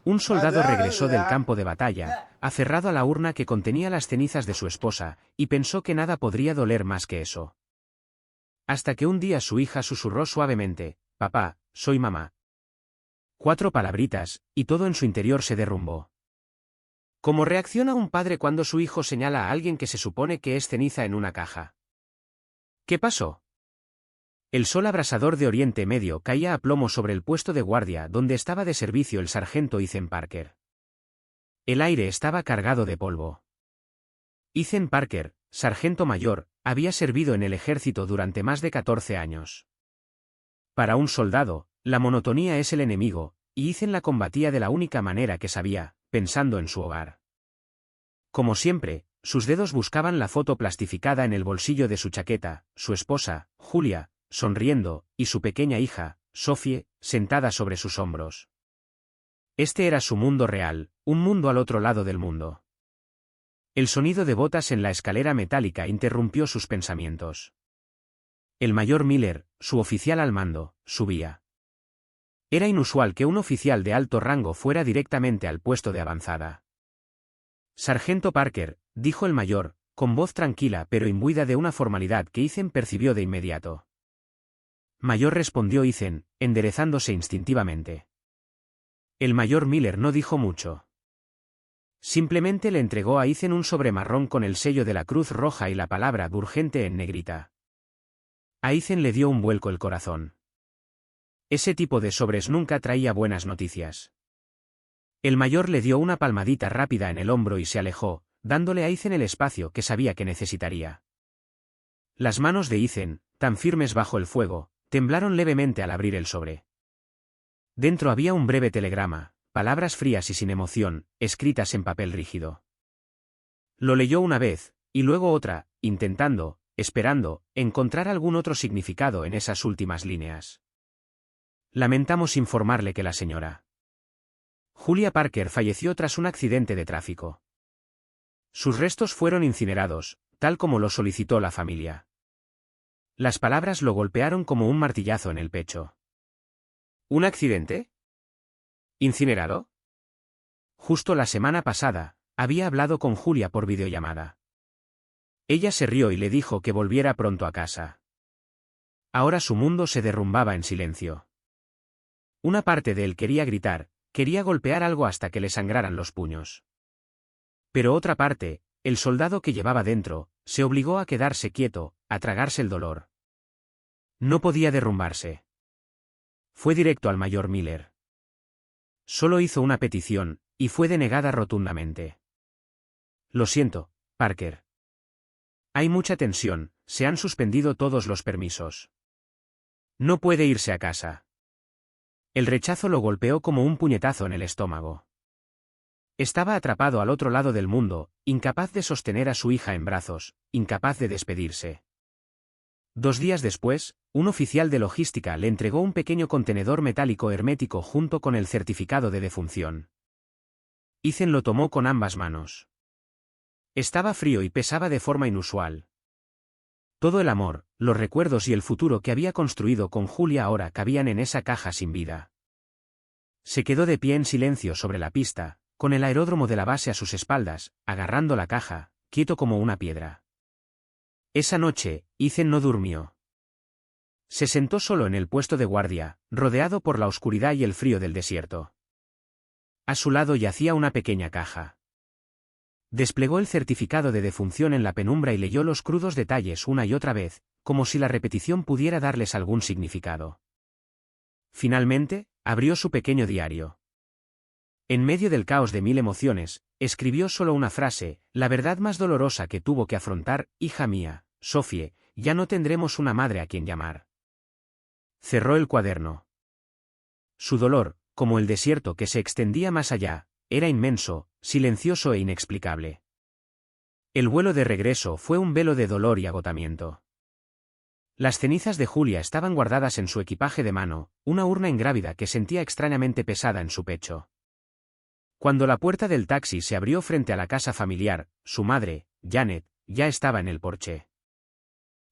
Un soldado regresó del campo de batalla, aferrado a la urna que contenía las cenizas de su esposa, y pensó que nada podría doler más que eso. Hasta que un día su hija susurró suavemente: «Papá, soy mamá». 4 palabritas, y todo en su interior se derrumbó. ¿Cómo reacciona un padre cuando su hijo señala a alguien que se supone que es ceniza en una caja? ¿Qué pasó? El sol abrasador de Oriente Medio caía a plomo sobre el puesto de guardia donde estaba de servicio el sargento Ethan Parker. El aire estaba cargado de polvo. Ethan Parker, sargento mayor, había servido en el ejército durante más de 14 años. Para un soldado, la monotonía es el enemigo, y Ethan la combatía de la única manera que sabía, pensando en su hogar. Como siempre, sus dedos buscaban la foto plastificada en el bolsillo de su chaqueta, su esposa, Julia, sonriendo, y su pequeña hija, Sophie, sentada sobre sus hombros. Este era su mundo real, un mundo al otro lado del mundo. El sonido de botas en la escalera metálica interrumpió sus pensamientos. El mayor Miller, su oficial al mando, subía. Era inusual que un oficial de alto rango fuera directamente al puesto de avanzada. «Sargento Parker», dijo el mayor, con voz tranquila pero imbuida de una formalidad que Ethan percibió de inmediato. «Mayor», respondió Ethan, enderezándose instintivamente. El mayor Miller no dijo mucho. Simplemente le entregó a Ethan un sobre marrón con el sello de la Cruz Roja y la palabra «urgente» en negrita. A Ethan le dio un vuelco el corazón. Ese tipo de sobres nunca traía buenas noticias. El mayor le dio una palmadita rápida en el hombro y se alejó, dándole a Ethan el espacio que sabía que necesitaría. Las manos de Ethan, tan firmes bajo el fuego, temblaron levemente al abrir el sobre. Dentro había un breve telegrama, palabras frías y sin emoción, escritas en papel rígido. Lo leyó una vez, y luego otra, intentando, esperando, encontrar algún otro significado en esas últimas líneas. Lamentamos informarle que la señora Julia Parker falleció tras un accidente de tráfico. Sus restos fueron incinerados, tal como lo solicitó la familia. Las palabras lo golpearon como un martillazo en el pecho. ¿Un accidente? ¿Incinerado? Justo la semana pasada, había hablado con Julia por videollamada. Ella se rió y le dijo que volviera pronto a casa. Ahora su mundo se derrumbaba en silencio. Una parte de él quería gritar, quería golpear algo hasta que le sangraran los puños. Pero otra parte, el soldado que llevaba dentro, se obligó a quedarse quieto, a tragarse el dolor. No podía derrumbarse. Fue directo al mayor Miller. Solo hizo una petición, y fue denegada rotundamente. Lo siento, Parker. Hay mucha tensión, se han suspendido todos los permisos. No puede irse a casa. El rechazo lo golpeó como un puñetazo en el estómago. Estaba atrapado al otro lado del mundo, incapaz de sostener a su hija en brazos, incapaz de despedirse. 2 días después, un oficial de logística le entregó un pequeño contenedor metálico hermético junto con el certificado de defunción. Ethan lo tomó con ambas manos. Estaba frío y pesaba de forma inusual. Todo el amor, los recuerdos y el futuro que había construido con Julia ahora cabían en esa caja sin vida. Se quedó de pie en silencio sobre la pista, con el aeródromo de la base a sus espaldas, agarrando la caja, quieto como una piedra. Esa noche, Ethan no durmió. Se sentó solo en el puesto de guardia, rodeado por la oscuridad y el frío del desierto. A su lado yacía una pequeña caja. Desplegó el certificado de defunción en la penumbra y leyó los crudos detalles una y otra vez, como si la repetición pudiera darles algún significado. Finalmente, abrió su pequeño diario. En medio del caos de 1000 emociones, escribió solo una frase: la verdad más dolorosa que tuvo que afrontar, hija mía, Sophie, ya no tendremos una madre a quien llamar. Cerró el cuaderno. Su dolor, como el desierto que se extendía más allá, era inmenso, silencioso e inexplicable. El vuelo de regreso fue un velo de dolor y agotamiento. Las cenizas de Julia estaban guardadas en su equipaje de mano, una urna ingrávida que sentía extrañamente pesada en su pecho. Cuando la puerta del taxi se abrió frente a la casa familiar, su madre, Janet, ya estaba en el porche.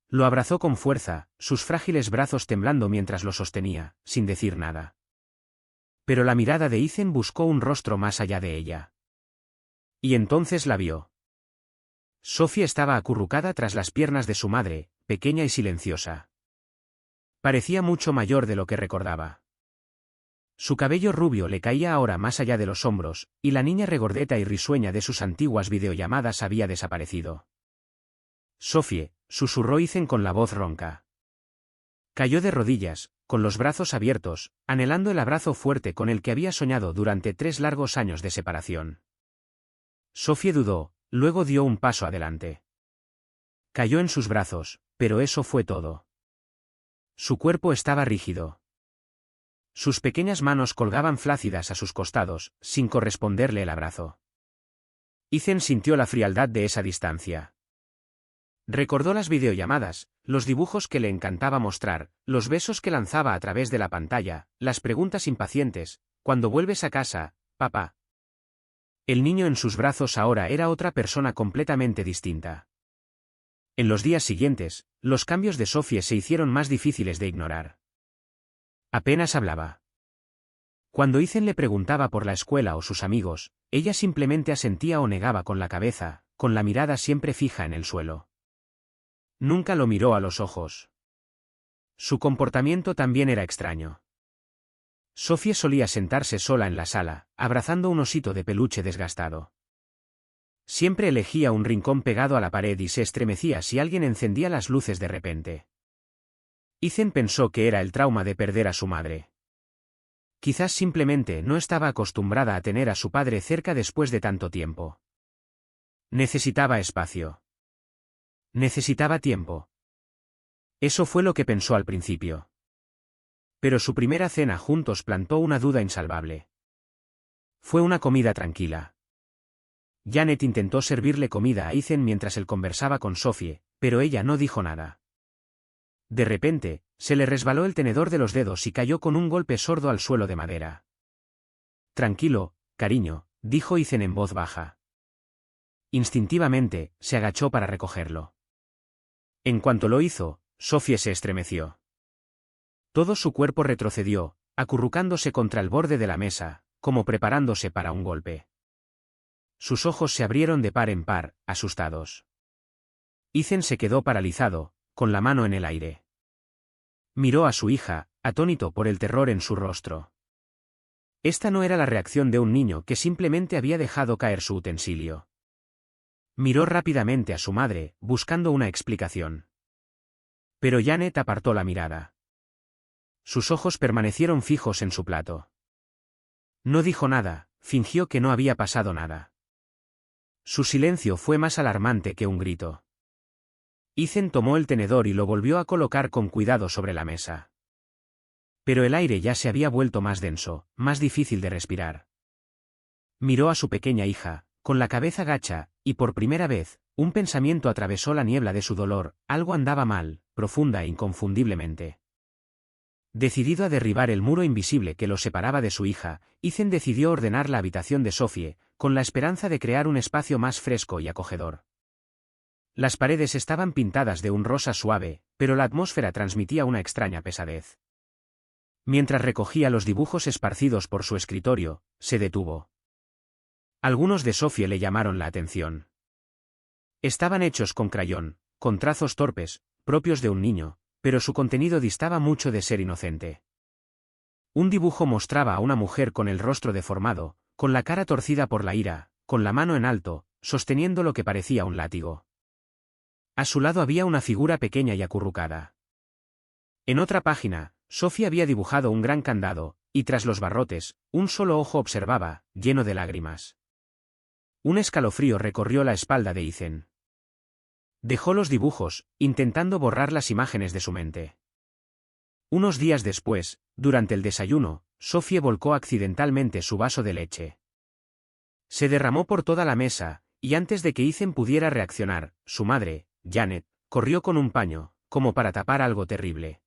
Lo abrazó con fuerza, sus frágiles brazos temblando mientras lo sostenía, sin decir nada. Pero la mirada de Ethan buscó un rostro más allá de ella. Y entonces la vio. Sophie estaba acurrucada tras las piernas de su madre, pequeña y silenciosa. Parecía mucho mayor de lo que recordaba. Su cabello rubio le caía ahora más allá de los hombros, y la niña regordeta y risueña de sus antiguas videollamadas había desaparecido. «Sophie», susurró Ethan con la voz ronca. Cayó de rodillas, con los brazos abiertos, anhelando el abrazo fuerte con el que había soñado durante 3 largos años de separación. Sophie dudó, luego dio un paso adelante. Cayó en sus brazos, pero eso fue todo. Su cuerpo estaba rígido. Sus pequeñas manos colgaban flácidas a sus costados, sin corresponderle el abrazo. Ethan sintió la frialdad de esa distancia. Recordó las videollamadas, los dibujos que le encantaba mostrar, los besos que lanzaba a través de la pantalla, las preguntas impacientes: «¿Cuándo vuelves a casa, papá?». El niño en sus brazos ahora era otra persona completamente distinta. En los días siguientes, los cambios de Sophie se hicieron más difíciles de ignorar. Apenas hablaba. Cuando Ethan le preguntaba por la escuela o sus amigos, ella simplemente asentía o negaba con la cabeza, con la mirada siempre fija en el suelo. Nunca lo miró a los ojos. Su comportamiento también era extraño. Sophie solía sentarse sola en la sala, abrazando un osito de peluche desgastado. Siempre elegía un rincón pegado a la pared y se estremecía si alguien encendía las luces de repente. Ethan pensó que era el trauma de perder a su madre. Quizás simplemente no estaba acostumbrada a tener a su padre cerca después de tanto tiempo. Necesitaba espacio. Necesitaba tiempo. Eso fue lo que pensó al principio. Pero su primera cena juntos plantó una duda insalvable. Fue una comida tranquila. Janet intentó servirle comida a Ethan mientras él conversaba con Sophie, pero ella no dijo nada. De repente, se le resbaló el tenedor de los dedos y cayó con un golpe sordo al suelo de madera. «Tranquilo, cariño», dijo Ethan en voz baja. Instintivamente, se agachó para recogerlo. En cuanto lo hizo, Sophie se estremeció. Todo su cuerpo retrocedió, acurrucándose contra el borde de la mesa, como preparándose para un golpe. Sus ojos se abrieron de par en par, asustados. Ethan se quedó paralizado, con la mano en el aire. Miró a su hija, atónito por el terror en su rostro. Esta no era la reacción de un niño que simplemente había dejado caer su utensilio. Miró rápidamente a su madre, buscando una explicación. Pero Janet apartó la mirada. Sus ojos permanecieron fijos en su plato. No dijo nada, fingió que no había pasado nada. Su silencio fue más alarmante que un grito. Ethan tomó el tenedor y lo volvió a colocar con cuidado sobre la mesa. Pero el aire ya se había vuelto más denso, más difícil de respirar. Miró a su pequeña hija, con la cabeza gacha, y por primera vez, un pensamiento atravesó la niebla de su dolor: algo andaba mal, profunda e inconfundiblemente. Decidido a derribar el muro invisible que lo separaba de su hija, Ethan decidió ordenar la habitación de Sophie, con la esperanza de crear un espacio más fresco y acogedor. Las paredes estaban pintadas de un rosa suave, pero la atmósfera transmitía una extraña pesadez. Mientras recogía los dibujos esparcidos por su escritorio, se detuvo. Algunos de Sophie le llamaron la atención. Estaban hechos con crayón, con trazos torpes, propios de un niño, pero su contenido distaba mucho de ser inocente. Un dibujo mostraba a una mujer con el rostro deformado, con la cara torcida por la ira, con la mano en alto, sosteniendo lo que parecía un látigo. A su lado había una figura pequeña y acurrucada. En otra página, Sophie había dibujado un gran candado, y tras los barrotes, un solo ojo observaba, lleno de lágrimas. Un escalofrío recorrió la espalda de Ethan. Dejó los dibujos, intentando borrar las imágenes de su mente. Unos días después, durante el desayuno, Sophie volcó accidentalmente su vaso de leche. Se derramó por toda la mesa, y antes de que Ethan pudiera reaccionar, su madre, Janet, corrió con un paño, como para tapar algo terrible.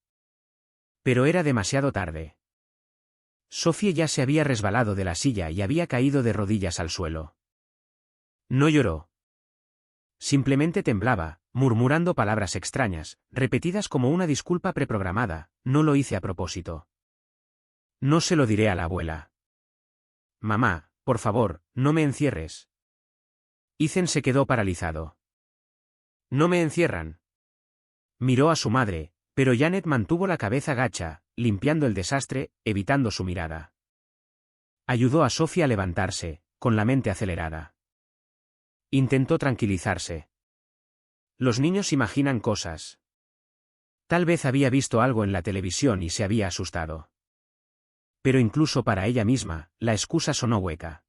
Pero era demasiado tarde. Sophie ya se había resbalado de la silla y había caído de rodillas al suelo. No lloró. Simplemente temblaba, murmurando palabras extrañas, repetidas como una disculpa preprogramada: «No lo hice a propósito. No se lo diré a la abuela». Mamá, por favor, no me encierres. Ethan se quedó paralizado. ¿No me encierran? Miró a su madre, pero Janet mantuvo la cabeza gacha, limpiando el desastre, evitando su mirada. Ayudó a Sophie a levantarse, con la mente acelerada. Intentó tranquilizarse. Los niños imaginan cosas. Tal vez había visto algo en la televisión y se había asustado. Pero incluso para ella misma, la excusa sonó hueca.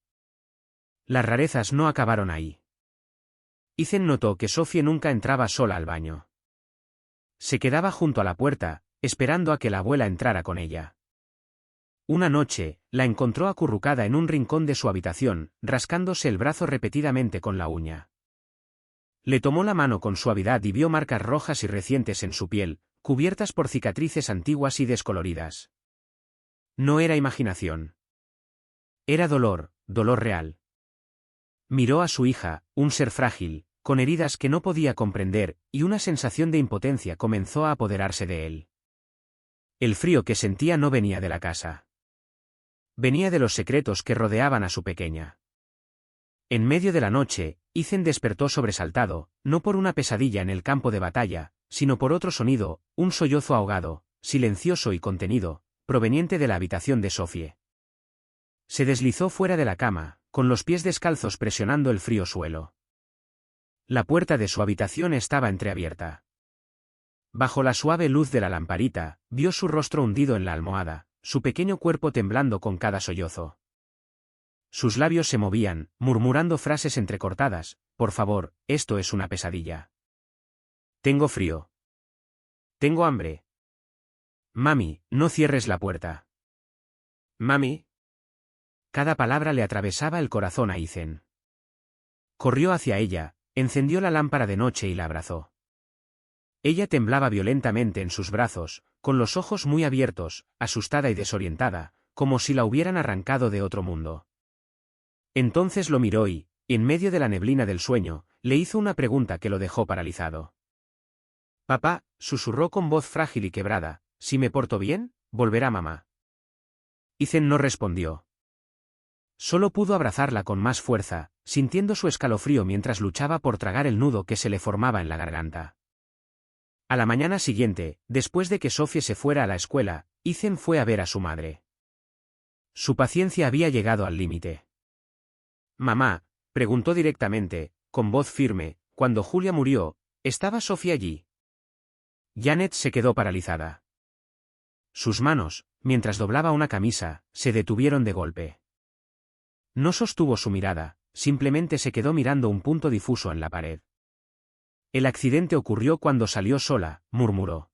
Las rarezas no acabaron ahí. Ethan notó que Sophie nunca entraba sola al baño. Se quedaba junto a la puerta, esperando a que la abuela entrara con ella. Una noche, la encontró acurrucada en un rincón de su habitación, rascándose el brazo repetidamente con la uña. Le tomó la mano con suavidad y vio marcas rojas y recientes en su piel, cubiertas por cicatrices antiguas y descoloridas. No era imaginación. Era dolor, dolor real. Miró a su hija, un ser frágil, con heridas que no podía comprender, y una sensación de impotencia comenzó a apoderarse de él. El frío que sentía no venía de la casa. Venía de los secretos que rodeaban a su pequeña. En medio de la noche, Ethan despertó sobresaltado, no por una pesadilla en el campo de batalla, sino por otro sonido, un sollozo ahogado, silencioso y contenido, proveniente de la habitación de Sophie. Se deslizó fuera de la cama, con los pies descalzos presionando el frío suelo. La puerta de su habitación estaba entreabierta. Bajo la suave luz de la lamparita, vio su rostro hundido en la almohada, su pequeño cuerpo temblando con cada sollozo. Sus labios se movían, murmurando frases entrecortadas: «Por favor, esto es una pesadilla. Tengo frío. Tengo hambre. Mami, no cierres la puerta. Mami». Cada palabra le atravesaba el corazón a Ethan. Corrió hacia ella, encendió la lámpara de noche y la abrazó. Ella temblaba violentamente en sus brazos, con los ojos muy abiertos, asustada y desorientada, como si la hubieran arrancado de otro mundo. Entonces lo miró y, en medio de la neblina del sueño, le hizo una pregunta que lo dejó paralizado. «Papá», susurró con voz frágil y quebrada, «si me porto bien, volverá mamá». Ethan no respondió. Solo pudo abrazarla con más fuerza, sintiendo su escalofrío mientras luchaba por tragar el nudo que se le formaba en la garganta. A la mañana siguiente, después de que Sophie se fuera a la escuela, Ethan fue a ver a su madre. Su paciencia había llegado al límite. «Mamá», preguntó directamente, con voz firme, «cuando Julia murió, ¿estaba Sophie allí?» Janet se quedó paralizada. Sus manos, mientras doblaba una camisa, se detuvieron de golpe. No sostuvo su mirada, simplemente se quedó mirando un punto difuso en la pared. «El accidente ocurrió cuando salió sola», murmuró.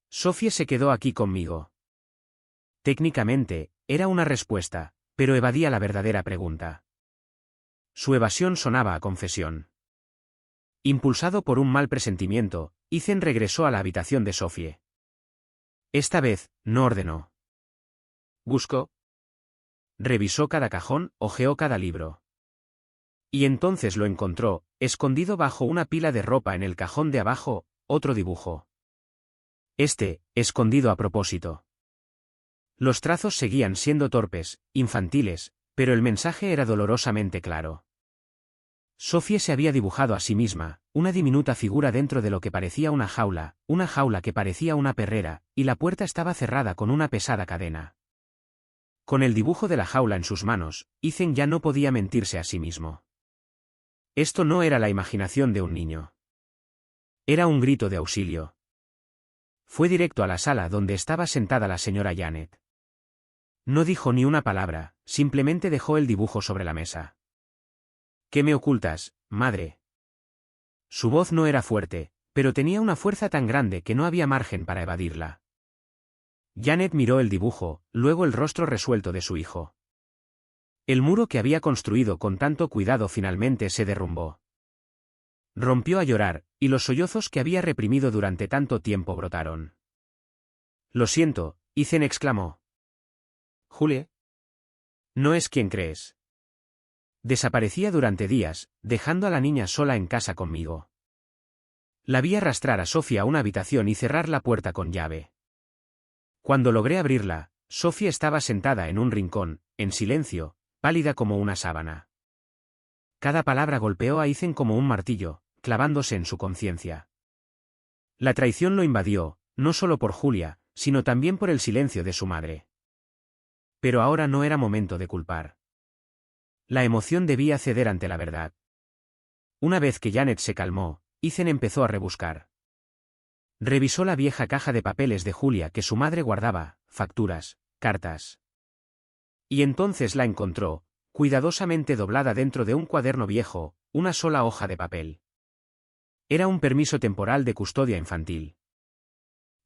«Sophie se quedó aquí conmigo». Técnicamente, era una respuesta, pero evadía la verdadera pregunta. Su evasión sonaba a confesión. Impulsado por un mal presentimiento, Ethan regresó a la habitación de Sophie. Esta vez, no ordenó. Buscó. Revisó cada cajón, hojeó cada libro. Y entonces lo encontró, escondido bajo una pila de ropa en el cajón de abajo, otro dibujo. Escondido a propósito. Los trazos seguían siendo torpes, infantiles, pero el mensaje era dolorosamente claro. Sophie se había dibujado a sí misma, una diminuta figura dentro de lo que parecía una jaula que parecía una perrera, y la puerta estaba cerrada con una pesada cadena. Con el dibujo de la jaula en sus manos, Ethan ya no podía mentirse a sí mismo. Esto no era la imaginación de un niño. Era un grito de auxilio. Fue directo a la sala donde estaba sentada la señora Janet. No dijo ni una palabra, simplemente dejó el dibujo sobre la mesa. «¿Qué me ocultas, madre?» Su voz no era fuerte, pero tenía una fuerza tan grande que no había margen para evadirla. Janet miró el dibujo, luego el rostro resuelto de su hijo. El muro que había construido con tanto cuidado finalmente se derrumbó. Rompió a llorar, y los sollozos que había reprimido durante tanto tiempo brotaron. «Lo siento», Ethan exclamó. «¿Julie? No es quien crees». Desaparecía durante días, dejando a la niña sola en casa conmigo. La vi arrastrar a Sophie a una habitación y cerrar la puerta con llave. Cuando logré abrirla, Sophie estaba sentada en un rincón, en silencio, pálida como una sábana. Cada palabra golpeó a Ethan como un martillo, clavándose en su conciencia. La traición lo invadió, no solo por Julia, sino también por el silencio de su madre. Pero ahora no era momento de culpar. La emoción debía ceder ante la verdad. Una vez que Janet se calmó, Ethan empezó a rebuscar. Revisó la vieja caja de papeles de Julia que su madre guardaba, facturas, cartas. Y entonces la encontró, cuidadosamente doblada dentro de un cuaderno viejo, una sola hoja de papel. Era un permiso temporal de custodia infantil.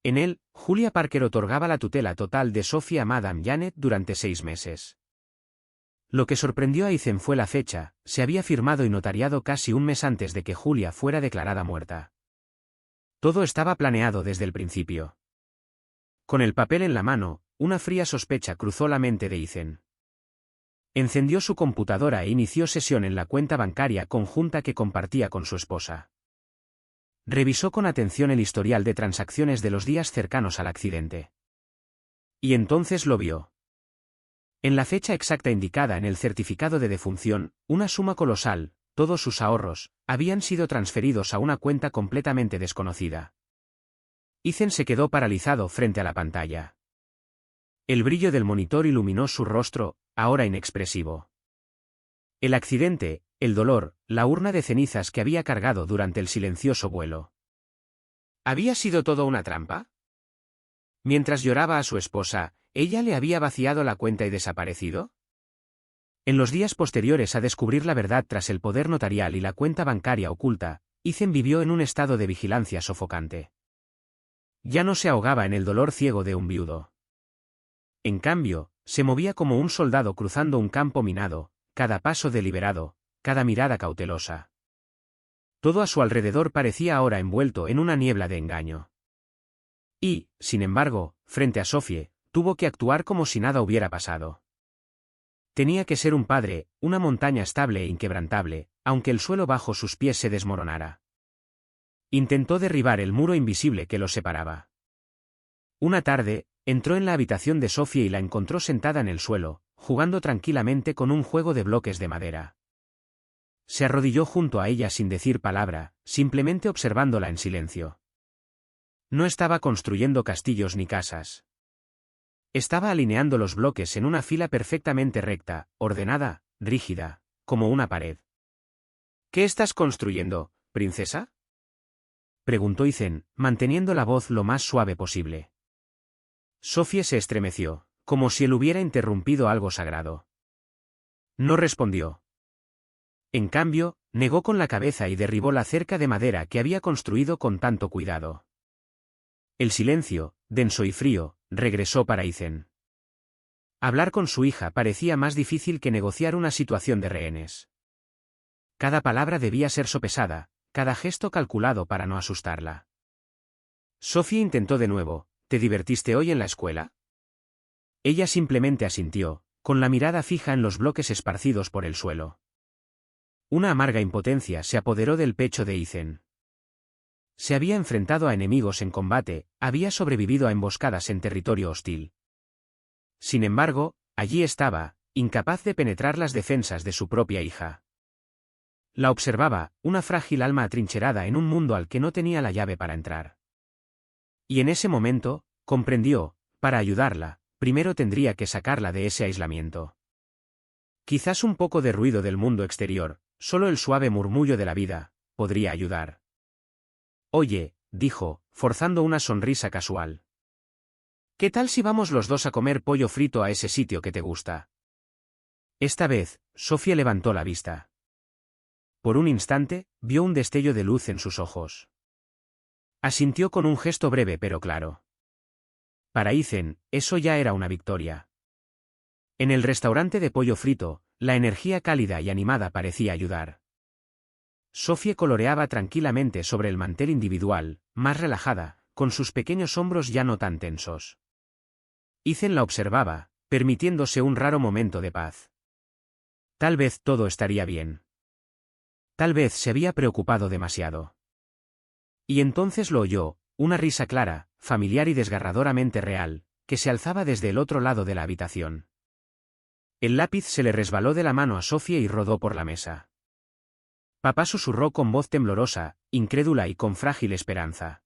En él, Julia Parker otorgaba la tutela total de Sophie a Madame Janet durante 6 meses. Lo que sorprendió a Ethan fue la fecha, se había firmado y notariado casi un mes antes de que Julia fuera declarada muerta. Todo estaba planeado desde el principio. Con el papel en la mano, una fría sospecha cruzó la mente de Ethan. Encendió su computadora e inició sesión en la cuenta bancaria conjunta que compartía con su esposa. Revisó con atención el historial de transacciones de los días cercanos al accidente. Y entonces lo vio. En la fecha exacta indicada en el certificado de defunción, una suma colosal, todos sus ahorros, habían sido transferidos a una cuenta completamente desconocida. Ethan se quedó paralizado frente a la pantalla. El brillo del monitor iluminó su rostro, ahora inexpresivo. El accidente, el dolor, la urna de cenizas que había cargado durante el silencioso vuelo. ¿Había sido todo una trampa? Mientras lloraba a su esposa, ¿ella le había vaciado la cuenta y desaparecido? En los días posteriores a descubrir la verdad tras el poder notarial y la cuenta bancaria oculta, Ethan vivió en un estado de vigilancia sofocante. Ya no se ahogaba en el dolor ciego de un viudo. En cambio, se movía como un soldado cruzando un campo minado, cada paso deliberado, cada mirada cautelosa. Todo a su alrededor parecía ahora envuelto en una niebla de engaño. Y, sin embargo, frente a Sophie, tuvo que actuar como si nada hubiera pasado. Tenía que ser un padre, una montaña estable e inquebrantable, aunque el suelo bajo sus pies se desmoronara. Intentó derribar el muro invisible que los separaba. Una tarde, entró en la habitación de Sophie y la encontró sentada en el suelo, jugando tranquilamente con un juego de bloques de madera. Se arrodilló junto a ella sin decir palabra, simplemente observándola en silencio. No estaba construyendo castillos ni casas. Estaba alineando los bloques en una fila perfectamente recta, ordenada, rígida, como una pared. ¿Qué estás construyendo, princesa?, preguntó Ethan, manteniendo la voz lo más suave posible. Sophie se estremeció, como si él hubiera interrumpido algo sagrado. No respondió. En cambio, negó con la cabeza y derribó la cerca de madera que había construido con tanto cuidado. El silencio, denso y frío, regresó para Ethan. Hablar con su hija parecía más difícil que negociar una situación de rehenes. Cada palabra debía ser sopesada, cada gesto calculado para no asustarla. Sophie intentó de nuevo. ¿Te divertiste hoy en la escuela? Ella simplemente asintió, con la mirada fija en los bloques esparcidos por el suelo. Una amarga impotencia se apoderó del pecho de Ethan. Se había enfrentado a enemigos en combate, había sobrevivido a emboscadas en territorio hostil. Sin embargo, allí estaba, incapaz de penetrar las defensas de su propia hija. La observaba, una frágil alma atrincherada en un mundo al que no tenía la llave para entrar. Y en ese momento, comprendió, para ayudarla, primero tendría que sacarla de ese aislamiento. Quizás un poco de ruido del mundo exterior, solo el suave murmullo de la vida, podría ayudar. Oye, dijo, forzando una sonrisa casual. ¿Qué tal si vamos los dos a comer pollo frito a ese sitio que te gusta? Esta vez, Sophie levantó la vista. Por un instante, vio un destello de luz en sus ojos. Asintió con un gesto breve pero claro. Para Ethan, eso ya era una victoria. En el restaurante de pollo frito, la energía cálida y animada parecía ayudar. Sophie coloreaba tranquilamente sobre el mantel individual, más relajada, con sus pequeños hombros ya no tan tensos. Ethan la observaba, permitiéndose un raro momento de paz. Tal vez todo estaría bien. Tal vez se había preocupado demasiado. Y entonces lo oyó, una risa clara, familiar y desgarradoramente real, que se alzaba desde el otro lado de la habitación. El lápiz se le resbaló de la mano a Sofía y rodó por la mesa. Papá susurró con voz temblorosa, incrédula y con frágil esperanza.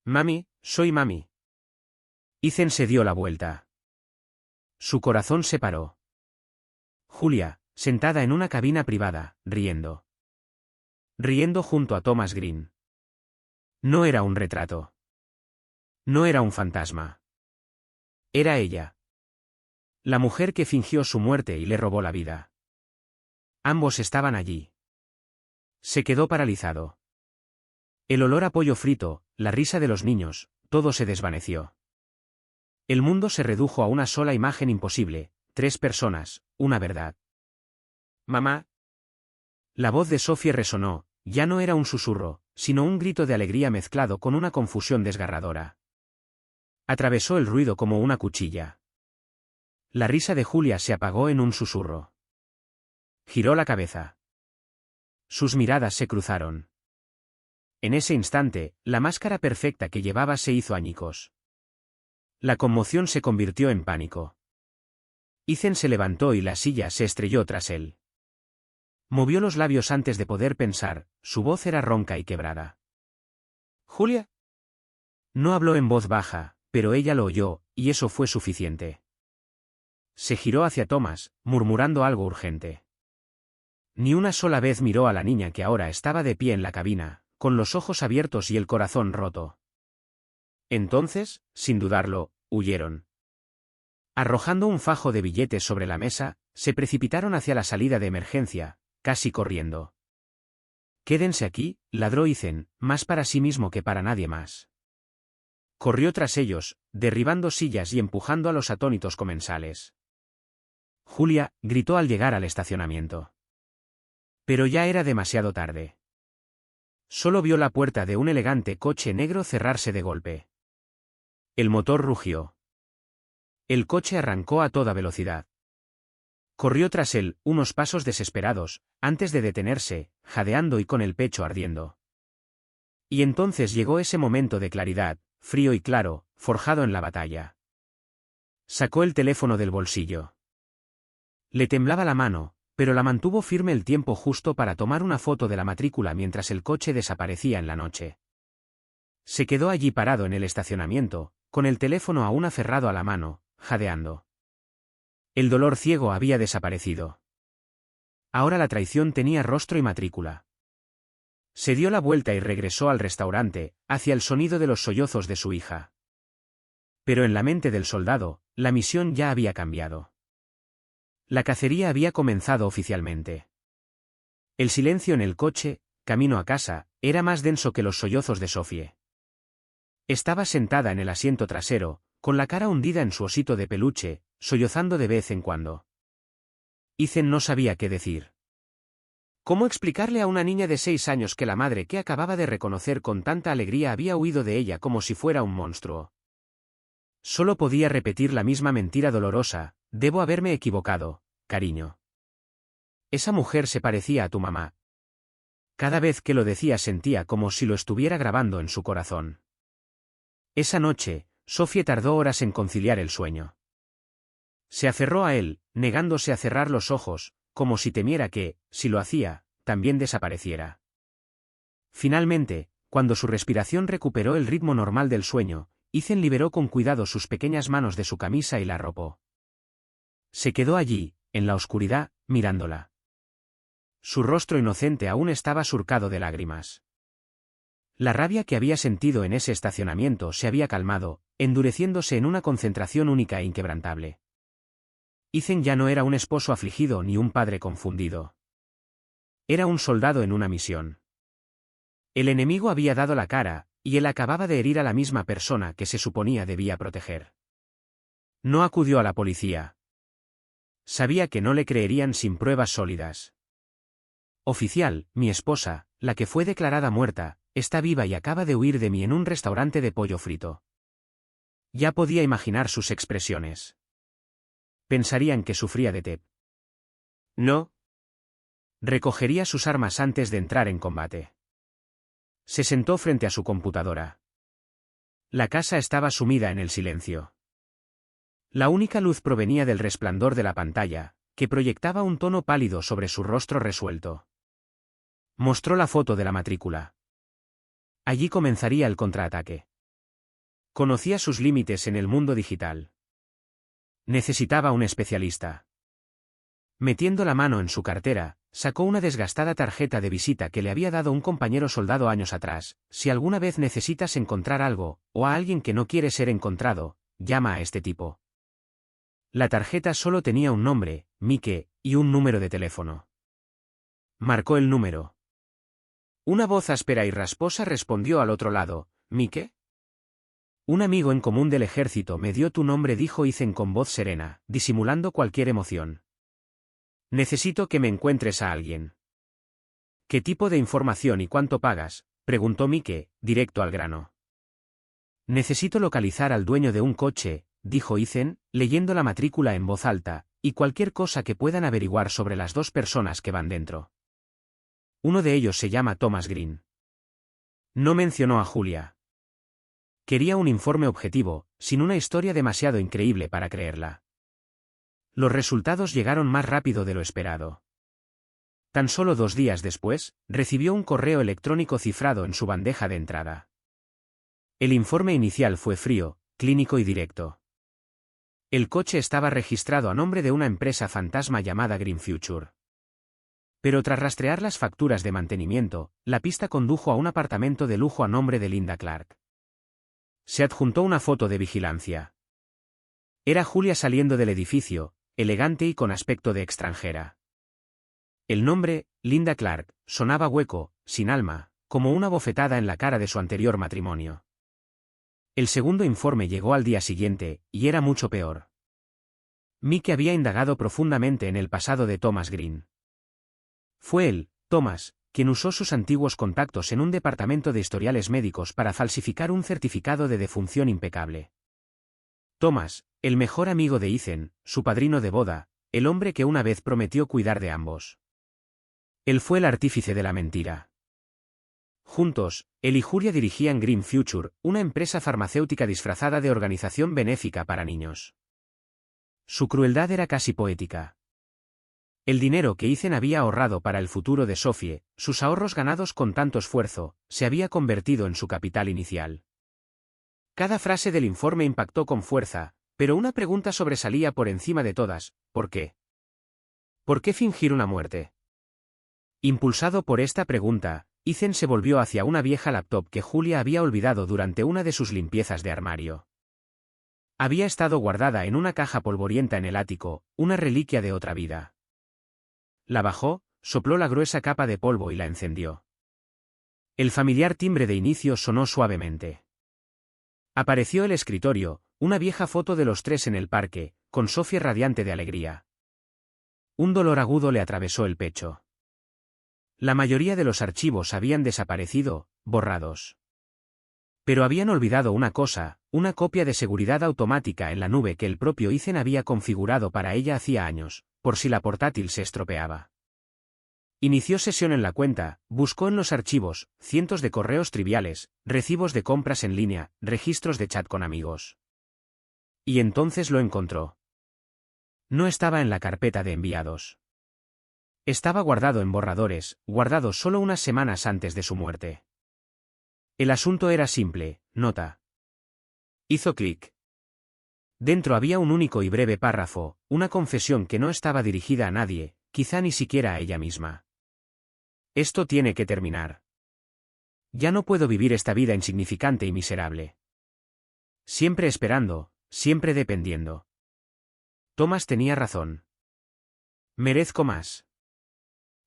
«Mami, soy mami». Ethan se dio la vuelta. Su corazón se paró. Julia, sentada en una cabina privada, riendo. Riendo junto a Thomas Green. No era un retrato. No era un fantasma. Era ella. La mujer que fingió su muerte y le robó la vida. Ambos estaban allí. Se quedó paralizado. El olor a pollo frito, la risa de los niños, todo se desvaneció. El mundo se redujo a una sola imagen imposible, 3 personas, una verdad. «Mamá». La voz de Sophie resonó, ya no era un susurro, sino un grito de alegría mezclado con una confusión desgarradora. Atravesó el ruido como una cuchilla. La risa de Julia se apagó en un susurro. Giró la cabeza. Sus miradas se cruzaron. En ese instante, la máscara perfecta que llevaba se hizo añicos. La conmoción se convirtió en pánico. Ethan se levantó y la silla se estrelló tras él. Movió los labios antes de poder pensar, su voz era ronca y quebrada. «¿Julia?» No habló en voz baja, pero ella lo oyó, y eso fue suficiente. Se giró hacia Thomas, murmurando algo urgente. Ni una sola vez miró a la niña que ahora estaba de pie en la cabina, con los ojos abiertos y el corazón roto. Entonces, sin dudarlo, huyeron. Arrojando un fajo de billetes sobre la mesa, se precipitaron hacia la salida de emergencia, casi corriendo. «Quédense aquí», ladró Ethan, más para sí mismo que para nadie más. Corrió tras ellos, derribando sillas y empujando a los atónitos comensales. Julia gritó al llegar al estacionamiento. Pero ya era demasiado tarde. Solo vio la puerta de un elegante coche negro cerrarse de golpe. El motor rugió. El coche arrancó a toda velocidad. Corrió tras él, unos pasos desesperados, antes de detenerse, jadeando y con el pecho ardiendo. Y entonces llegó ese momento de claridad, frío y claro, forjado en la batalla. Sacó el teléfono del bolsillo. Le temblaba la mano, pero la mantuvo firme el tiempo justo para tomar una foto de la matrícula mientras el coche desaparecía en la noche. Se quedó allí parado en el estacionamiento, con el teléfono aún aferrado a la mano, jadeando. El dolor ciego había desaparecido. Ahora la traición tenía rostro y matrícula. Se dio la vuelta y regresó al restaurante, hacia el sonido de los sollozos de su hija. Pero en la mente del soldado, la misión ya había cambiado. La cacería había comenzado oficialmente. El silencio en el coche, camino a casa, era más denso que los sollozos de Sophie. Estaba sentada en el asiento trasero, con la cara hundida en su osito de peluche, sollozando de vez en cuando. Ethan no sabía qué decir. ¿Cómo explicarle a una niña de 6 años que la madre que acababa de reconocer con tanta alegría había huido de ella como si fuera un monstruo? Solo podía repetir la misma mentira dolorosa: debo haberme equivocado, cariño. Esa mujer se parecía a tu mamá. Cada vez que lo decía sentía como si lo estuviera grabando en su corazón. Esa noche, Sophie tardó horas en conciliar el sueño. Se aferró a él, negándose a cerrar los ojos, como si temiera que, si lo hacía, también desapareciera. Finalmente, cuando su respiración recuperó el ritmo normal del sueño, Ethan liberó con cuidado sus pequeñas manos de su camisa y la arropó. Se quedó allí, en la oscuridad, mirándola. Su rostro inocente aún estaba surcado de lágrimas. La rabia que había sentido en ese estacionamiento se había calmado, endureciéndose en una concentración única e inquebrantable. Ethan ya no era un esposo afligido ni un padre confundido. Era un soldado en una misión. El enemigo había dado la cara, y él acababa de herir a la misma persona que se suponía debía proteger. No acudió a la policía. Sabía que no le creerían sin pruebas sólidas. Oficial, mi esposa, la que fue declarada muerta, está viva y acaba de huir de mí en un restaurante de pollo frito. Ya podía imaginar sus expresiones. Pensarían que sufría de TEP. No. Recogería sus armas antes de entrar en combate. Se sentó frente a su computadora. La casa estaba sumida en el silencio. La única luz provenía del resplandor de la pantalla, que proyectaba un tono pálido sobre su rostro resuelto. Mostró la foto de la matrícula. Allí comenzaría el contraataque. Conocía sus límites en el mundo digital. Necesitaba un especialista. Metiendo la mano en su cartera, sacó una desgastada tarjeta de visita que le había dado un compañero soldado años atrás. Si alguna vez necesitas encontrar algo, o a alguien que no quiere ser encontrado, llama a este tipo. La tarjeta solo tenía un nombre, Mike, y un número de teléfono. Marcó el número. Una voz áspera y rasposa respondió al otro lado. ¿Mike? Un amigo en común del ejército me dio tu nombre, dijo Ethan con voz serena, disimulando cualquier emoción. Necesito que me encuentres a alguien. ¿Qué tipo de información y cuánto pagas?, preguntó Mike, directo al grano. Necesito localizar al dueño de un coche, dijo Ethan, leyendo la matrícula en voz alta, y cualquier cosa que puedan averiguar sobre las dos personas que van dentro. Uno de ellos se llama Thomas Green. No mencionó a Julia. Quería un informe objetivo, sin una historia demasiado increíble para creerla. Los resultados llegaron más rápido de lo esperado. Tan solo 2 días después, recibió un correo electrónico cifrado en su bandeja de entrada. El informe inicial fue frío, clínico y directo. El coche estaba registrado a nombre de una empresa fantasma llamada Green Future. Pero tras rastrear las facturas de mantenimiento, la pista condujo a un apartamento de lujo a nombre de Linda Clark. Se adjuntó una foto de vigilancia. Era Julia saliendo del edificio, elegante y con aspecto de extranjera. El nombre, Linda Clark, sonaba hueco, sin alma, como una bofetada en la cara de su anterior matrimonio. El segundo informe llegó al día siguiente, y era mucho peor. Mike había indagado profundamente en el pasado de Thomas Green. Fue él, Thomas, quien usó sus antiguos contactos en un departamento de historiales médicos para falsificar un certificado de defunción impecable. Thomas, el mejor amigo de Ethan, su padrino de boda, el hombre que una vez prometió cuidar de ambos. Él fue el artífice de la mentira. Juntos, él y Julia dirigían Green Future, una empresa farmacéutica disfrazada de organización benéfica para niños. Su crueldad era casi poética. El dinero que Ethan había ahorrado para el futuro de Sophie, sus ahorros ganados con tanto esfuerzo, se había convertido en su capital inicial. Cada frase del informe impactó con fuerza, pero una pregunta sobresalía por encima de todas: ¿por qué? ¿Por qué fingir una muerte? Impulsado por esta pregunta, Ethan se volvió hacia una vieja laptop que Julia había olvidado durante una de sus limpiezas de armario. Había estado guardada en una caja polvorienta en el ático, una reliquia de otra vida. La bajó, sopló la gruesa capa de polvo y la encendió. El familiar timbre de inicio sonó suavemente. Apareció el escritorio, una vieja foto de los tres en el parque, con Sophie radiante de alegría. Un dolor agudo le atravesó el pecho. La mayoría de los archivos habían desaparecido, borrados. Pero habían olvidado una cosa, una copia de seguridad automática en la nube que el propio Ethan había configurado para ella hacía años, por si la portátil se estropeaba. Inició sesión en la cuenta, buscó en los archivos, cientos de correos triviales, recibos de compras en línea, registros de chat con amigos. Y entonces lo encontró. No estaba en la carpeta de enviados. Estaba guardado en borradores, guardado solo unas semanas antes de su muerte. El asunto era simple, nota. Hizo clic. Dentro había un único y breve párrafo, una confesión que no estaba dirigida a nadie, quizá ni siquiera a ella misma. Esto tiene que terminar. Ya no puedo vivir esta vida insignificante y miserable. Siempre esperando, siempre dependiendo. Thomas tenía razón. Merezco más.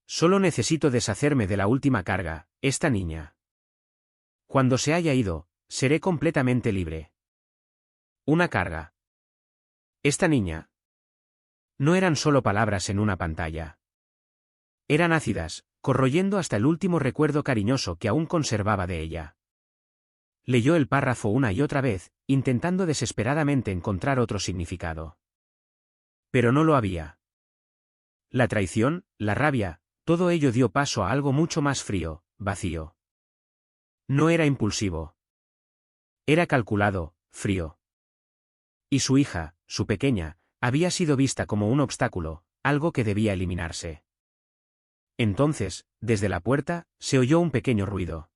Solo necesito deshacerme de la última carga, esta niña. Cuando se haya ido, seré completamente libre. Una carga. Esta niña. No eran solo palabras en una pantalla. Eran ácidas, corroyendo hasta el último recuerdo cariñoso que aún conservaba de ella. Leyó el párrafo una y otra vez, intentando desesperadamente encontrar otro significado. Pero no lo había. La traición, la rabia, todo ello dio paso a algo mucho más frío, vacío. No era impulsivo. Era calculado, frío. Y su hija, su pequeña, había sido vista como un obstáculo, algo que debía eliminarse. Entonces, desde la puerta, se oyó un pequeño ruido.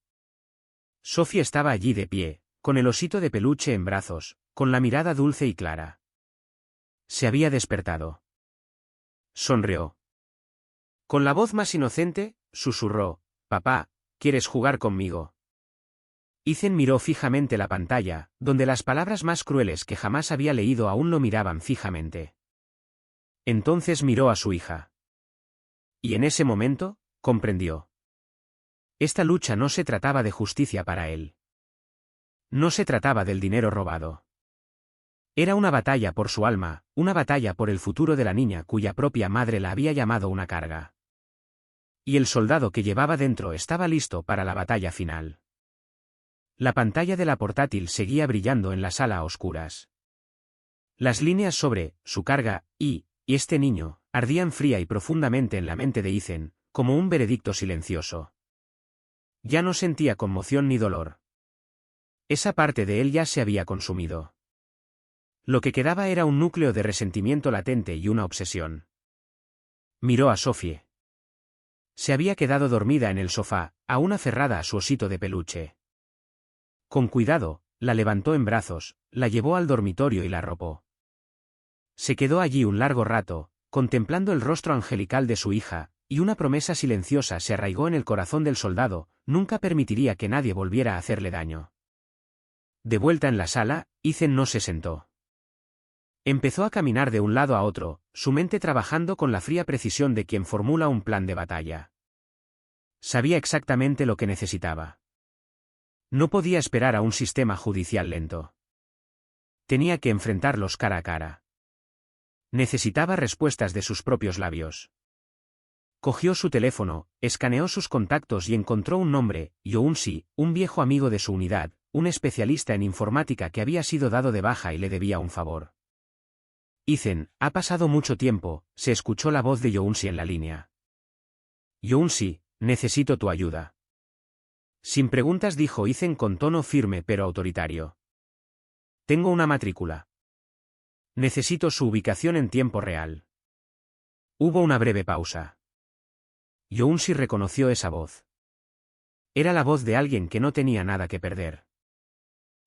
Sophie estaba allí de pie, con el osito de peluche en brazos, con la mirada dulce y clara. Se había despertado. Sonrió. Con la voz más inocente, susurró, «Papá, ¿quieres jugar conmigo?» Ethan miró fijamente la pantalla, donde las palabras más crueles que jamás había leído aún lo miraban fijamente. Entonces miró a su hija. Y en ese momento, comprendió. Esta lucha no se trataba de justicia para él. No se trataba del dinero robado. Era una batalla por su alma, una batalla por el futuro de la niña cuya propia madre la había llamado una carga. Y el soldado que llevaba dentro estaba listo para la batalla final. La pantalla de la portátil seguía brillando en la sala a oscuras. Las líneas sobre su carga y este niño ardían fría y profundamente en la mente de Ethan, como un veredicto silencioso. Ya no sentía conmoción ni dolor. Esa parte de él ya se había consumido. Lo que quedaba era un núcleo de resentimiento latente y una obsesión. Miró a Sophie. Se había quedado dormida en el sofá, aún aferrada a su osito de peluche. Con cuidado, la levantó en brazos, la llevó al dormitorio y la arropó. Se quedó allí un largo rato, contemplando el rostro angelical de su hija, y una promesa silenciosa se arraigó en el corazón del soldado: nunca permitiría que nadie volviera a hacerle daño. De vuelta en la sala, Ethan no se sentó. Empezó a caminar de un lado a otro, su mente trabajando con la fría precisión de quien formula un plan de batalla. Sabía exactamente lo que necesitaba. No podía esperar a un sistema judicial lento. Tenía que enfrentarlos cara a cara. Necesitaba respuestas de sus propios labios. Cogió su teléfono, escaneó sus contactos y encontró un nombre: Younsi, un viejo amigo de su unidad, un especialista en informática que había sido dado de baja y le debía un favor. Ethan, ha pasado mucho tiempo, se escuchó la voz de Younsi en la línea. Younsi, necesito tu ayuda. Sin preguntas dijo Ethan con tono firme pero autoritario. Tengo una matrícula. Necesito su ubicación en tiempo real. Hubo una breve pausa. Younsi reconoció esa voz. Era la voz de alguien que no tenía nada que perder.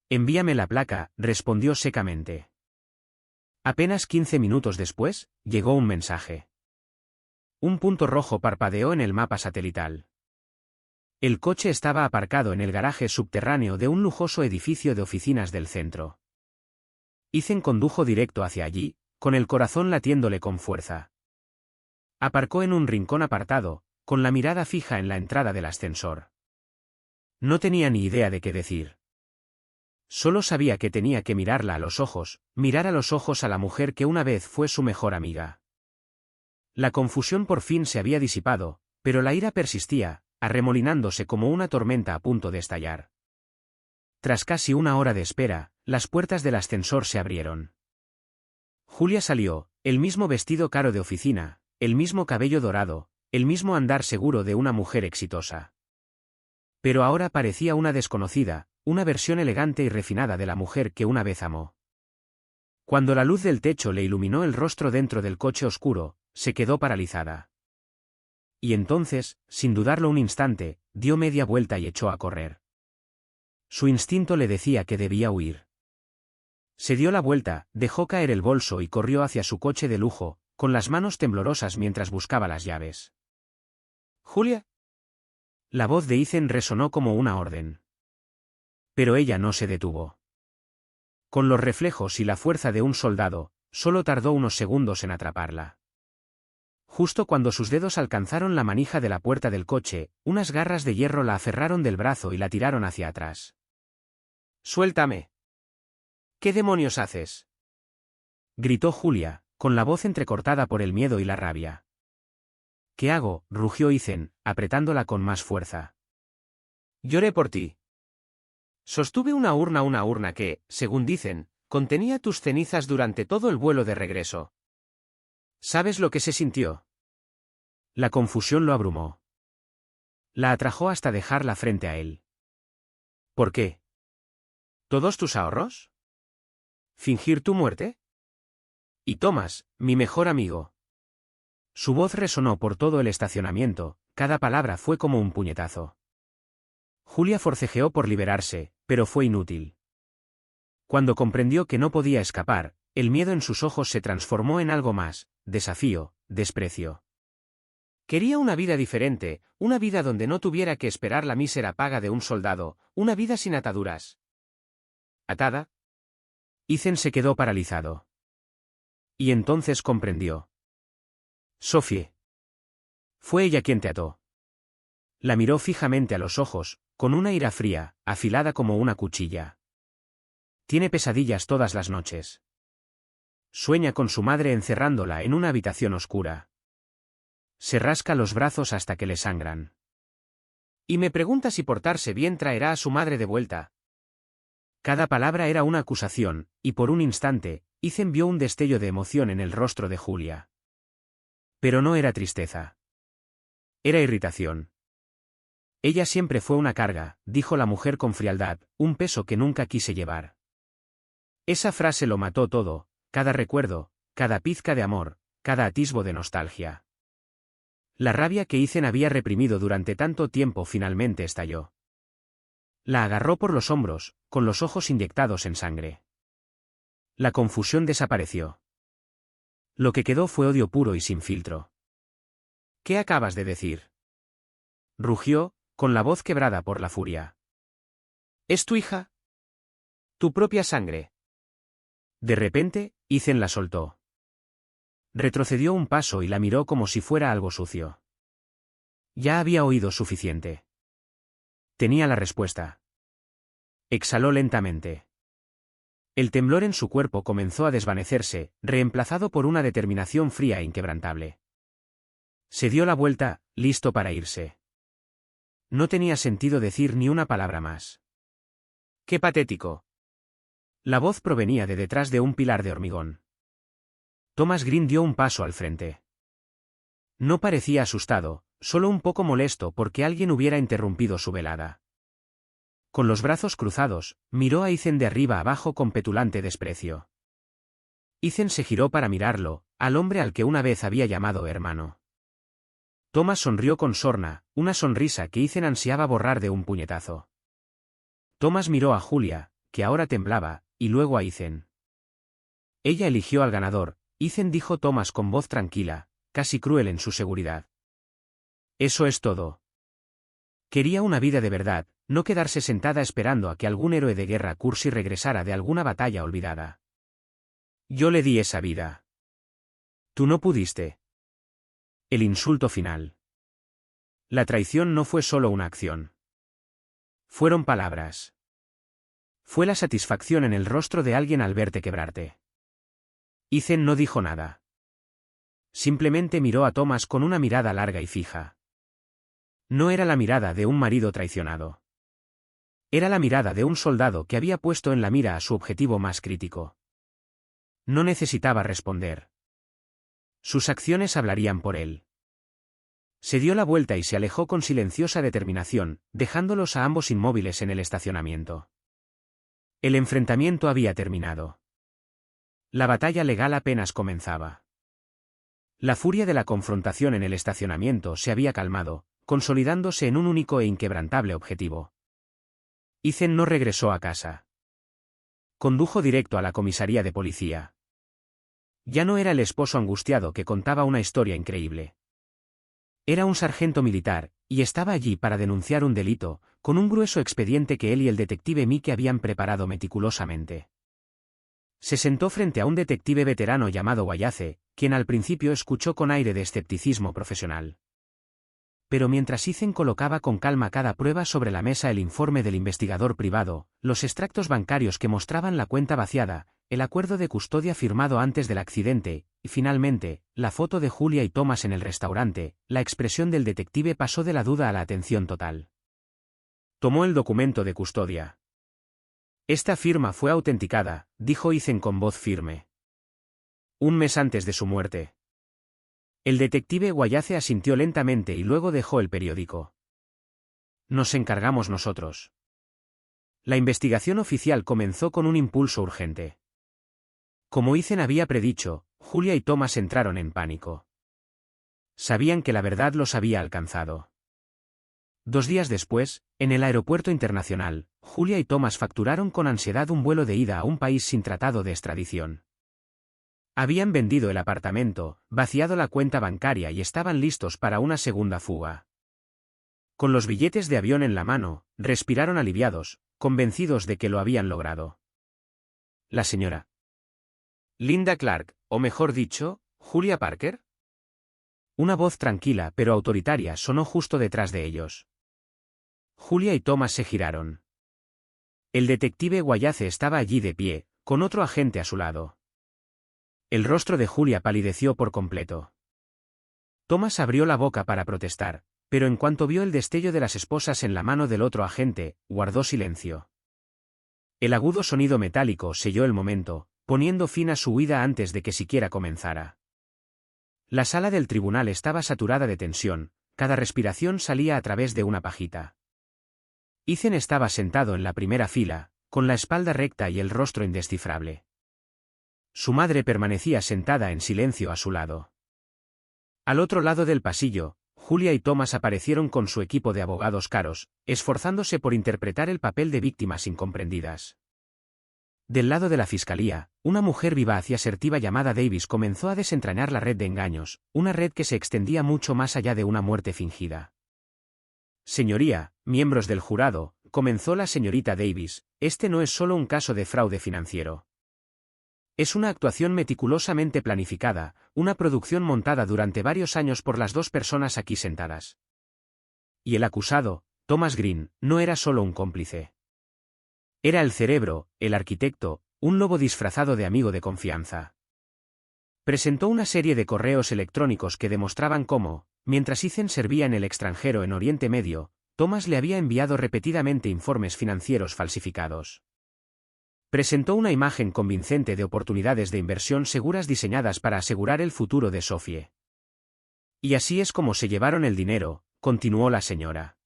Envíame la placa, respondió secamente. Apenas 15 minutos después, llegó un mensaje. Un punto rojo parpadeó en el mapa satelital. El coche estaba aparcado en el garaje subterráneo de un lujoso edificio de oficinas del centro. Ethan condujo directo hacia allí, con el corazón latiéndole con fuerza. Aparcó en un rincón apartado, con la mirada fija en la entrada del ascensor. No tenía ni idea de qué decir. Solo sabía que tenía que mirarla a los ojos, mirar a los ojos a la mujer que una vez fue su mejor amiga. La confusión por fin se había disipado, pero la ira persistía, arremolinándose como una tormenta a punto de estallar. Tras casi una hora de espera, las puertas del ascensor se abrieron. Julia salió, el mismo vestido caro de oficina, el mismo cabello dorado, el mismo andar seguro de una mujer exitosa. Pero ahora parecía una desconocida, una versión elegante y refinada de la mujer que una vez amó. Cuando la luz del techo le iluminó el rostro dentro del coche oscuro, se quedó paralizada. Y entonces, sin dudarlo un instante, dio media vuelta y echó a correr. Su instinto le decía que debía huir. Se dio la vuelta, dejó caer el bolso y corrió hacia su coche de lujo, con las manos temblorosas mientras buscaba las llaves. «¿Julia?» La voz de Ethan resonó como una orden. Pero ella no se detuvo. Con los reflejos y la fuerza de un soldado, solo tardó unos segundos en atraparla. Justo cuando sus dedos alcanzaron la manija de la puerta del coche, unas garras de hierro la aferraron del brazo y la tiraron hacia atrás. «¡Suéltame! ¿Qué demonios haces?», gritó Julia, con la voz entrecortada por el miedo y la rabia. «¿Qué hago?», rugió Ethan, apretándola con más fuerza. «Lloré por ti. Sostuve una urna que, según dicen, contenía tus cenizas durante todo el vuelo de regreso. ¿Sabes lo que se sintió?». La confusión lo abrumó. La atrajo hasta dejarla frente a él. «¿Por qué? ¿Todos tus ahorros? ¿Fingir tu muerte?». Y Thomas, mi mejor amigo. Su voz resonó por todo el estacionamiento, cada palabra fue como un puñetazo. Julia forcejeó por liberarse, pero fue inútil. Cuando comprendió que no podía escapar, el miedo en sus ojos se transformó en algo más, desafío, desprecio. Quería una vida diferente, una vida donde no tuviera que esperar la mísera paga de un soldado, una vida sin ataduras. ¿Atada? Ethan se quedó paralizado. Y entonces comprendió. Sophie. Fue ella quien te ató. La miró fijamente a los ojos, con una ira fría, afilada como una cuchilla. Tiene pesadillas todas las noches. Sueña con su madre encerrándola en una habitación oscura. Se rasca los brazos hasta que le sangran. Y me pregunta si portarse bien traerá a su madre de vuelta. Cada palabra era una acusación, y por un instante, Ethan vio un destello de emoción en el rostro de Julia. Pero no era tristeza. Era irritación. Ella siempre fue una carga, dijo la mujer con frialdad, un peso que nunca quise llevar. Esa frase lo mató todo, cada recuerdo, cada pizca de amor, cada atisbo de nostalgia. La rabia que Ethan había reprimido durante tanto tiempo finalmente estalló. La agarró por los hombros, con los ojos inyectados en sangre. La confusión desapareció. Lo que quedó fue odio puro y sin filtro. ¿Qué acabas de decir? Rugió, con la voz quebrada por la furia. ¿Es tu hija? Tu propia sangre. De repente, Ethan la soltó. Retrocedió un paso y la miró como si fuera algo sucio. Ya había oído suficiente. Tenía la respuesta. Exhaló lentamente. El temblor en su cuerpo comenzó a desvanecerse, reemplazado por una determinación fría e inquebrantable. Se dio la vuelta, listo para irse. No tenía sentido decir ni una palabra más. ¡Qué patético! La voz provenía de detrás de un pilar de hormigón. Thomas Green dio un paso al frente. No parecía asustado, solo un poco molesto porque alguien hubiera interrumpido su velada. Con los brazos cruzados, miró a Ethan de arriba abajo con petulante desprecio. Ethan se giró para mirarlo, al hombre al que una vez había llamado hermano. Thomas sonrió con sorna, una sonrisa que Ethan ansiaba borrar de un puñetazo. Thomas miró a Julia, que ahora temblaba, y luego a Ethan. Ella eligió al ganador, Ethan dijo Thomas con voz tranquila, casi cruel en su seguridad. Eso es todo. Quería una vida de verdad, no quedarse sentada esperando a que algún héroe de guerra cursi regresara de alguna batalla olvidada. Yo le di esa vida. Tú no pudiste. El insulto final. La traición no fue solo una acción. Fueron palabras. Fue la satisfacción en el rostro de alguien al verte quebrarte. Ethan no dijo nada. Simplemente miró a Thomas con una mirada larga y fija. No era la mirada de un marido traicionado. Era la mirada de un soldado que había puesto en la mira a su objetivo más crítico. No necesitaba responder. Sus acciones hablarían por él. Se dio la vuelta y se alejó con silenciosa determinación, dejándolos a ambos inmóviles en el estacionamiento. El enfrentamiento había terminado. La batalla legal apenas comenzaba. La furia de la confrontación en el estacionamiento se había calmado, consolidándose en un único e inquebrantable objetivo. Ethan no regresó a casa. Condujo directo a la comisaría de policía. Ya no era el esposo angustiado que contaba una historia increíble. Era un sargento militar, y estaba allí para denunciar un delito, con un grueso expediente que él y el detective Mickey habían preparado meticulosamente. Se sentó frente a un detective veterano llamado Wallace, quien al principio escuchó con aire de escepticismo profesional. Pero mientras Ethan colocaba con calma cada prueba sobre la mesa, el informe del investigador privado, los extractos bancarios que mostraban la cuenta vaciada, el acuerdo de custodia firmado antes del accidente, y finalmente, la foto de Julia y Thomas en el restaurante, la expresión del detective pasó de la duda a la atención total. Tomó el documento de custodia. Esta firma fue autenticada, dijo Ethan con voz firme. Un mes antes de su muerte. El detective Wallace asintió lentamente y luego dejó el periódico. Nos encargamos nosotros. La investigación oficial comenzó con un impulso urgente. Como Ethan había predicho, Julia y Thomas entraron en pánico. Sabían que la verdad los había alcanzado. 2 días después, en el aeropuerto internacional, Julia y Thomas facturaron con ansiedad un vuelo de ida a un país sin tratado de extradición. Habían vendido el apartamento, vaciado la cuenta bancaria y estaban listos para una segunda fuga. Con los billetes de avión en la mano, respiraron aliviados, convencidos de que lo habían logrado. La señora Linda Clark, o mejor dicho, Julia Parker. Una voz tranquila pero autoritaria sonó justo detrás de ellos. Julia y Thomas se giraron. El detective Guayace estaba allí de pie, con otro agente a su lado. El rostro de Julia palideció por completo. Thomas abrió la boca para protestar, pero en cuanto vio el destello de las esposas en la mano del otro agente, guardó silencio. El agudo sonido metálico selló el momento, poniendo fin a su huida antes de que siquiera comenzara. La sala del tribunal estaba saturada de tensión, cada respiración salía a través de una pajita. Ethan estaba sentado en la primera fila, con la espalda recta y el rostro indescifrable. Su madre permanecía sentada en silencio a su lado. Al otro lado del pasillo, Julia y Thomas aparecieron con su equipo de abogados caros, esforzándose por interpretar el papel de víctimas incomprendidas. Del lado de la fiscalía, una mujer vivaz y asertiva llamada Davis comenzó a desentrañar la red de engaños, una red que se extendía mucho más allá de una muerte fingida. Señoría, miembros del jurado, comenzó la señorita Davis, este no es solo un caso de fraude financiero. Es una actuación meticulosamente planificada, una producción montada durante varios años por las 2 personas aquí sentadas. Y el acusado, Thomas Green, no era solo un cómplice. Era el cerebro, el arquitecto, un lobo disfrazado de amigo de confianza. Presentó una serie de correos electrónicos que demostraban cómo, mientras Ethan servía en el extranjero en Oriente Medio, Thomas le había enviado repetidamente informes financieros falsificados. Presentó una imagen convincente de oportunidades de inversión seguras diseñadas para asegurar el futuro de Sophie. Y así es como se llevaron el dinero, continuó la señora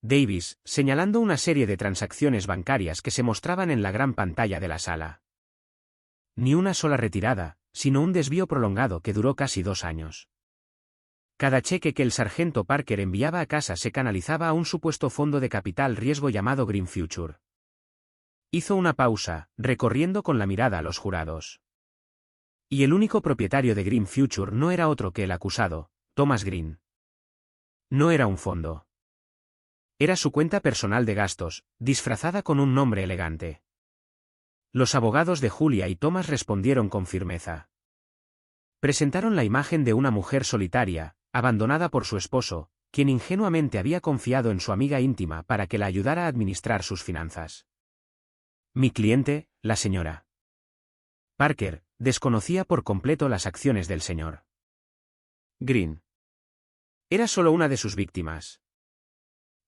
Davis, señalando una serie de transacciones bancarias que se mostraban en la gran pantalla de la sala. Ni una sola retirada, sino un desvío prolongado que duró casi 2 años. Cada cheque que el sargento Parker enviaba a casa se canalizaba a un supuesto fondo de capital riesgo llamado Green Future. Hizo una pausa, recorriendo con la mirada a los jurados. Y el único propietario de Green Future no era otro que el acusado, Thomas Green. No era un fondo. Era su cuenta personal de gastos, disfrazada con un nombre elegante. Los abogados de Julia y Thomas respondieron con firmeza. Presentaron la imagen de una mujer solitaria, abandonada por su esposo, quien ingenuamente había confiado en su amiga íntima para que la ayudara a administrar sus finanzas. Mi cliente, la señora Parker, desconocía por completo las acciones del señor Green. Era solo una de sus víctimas.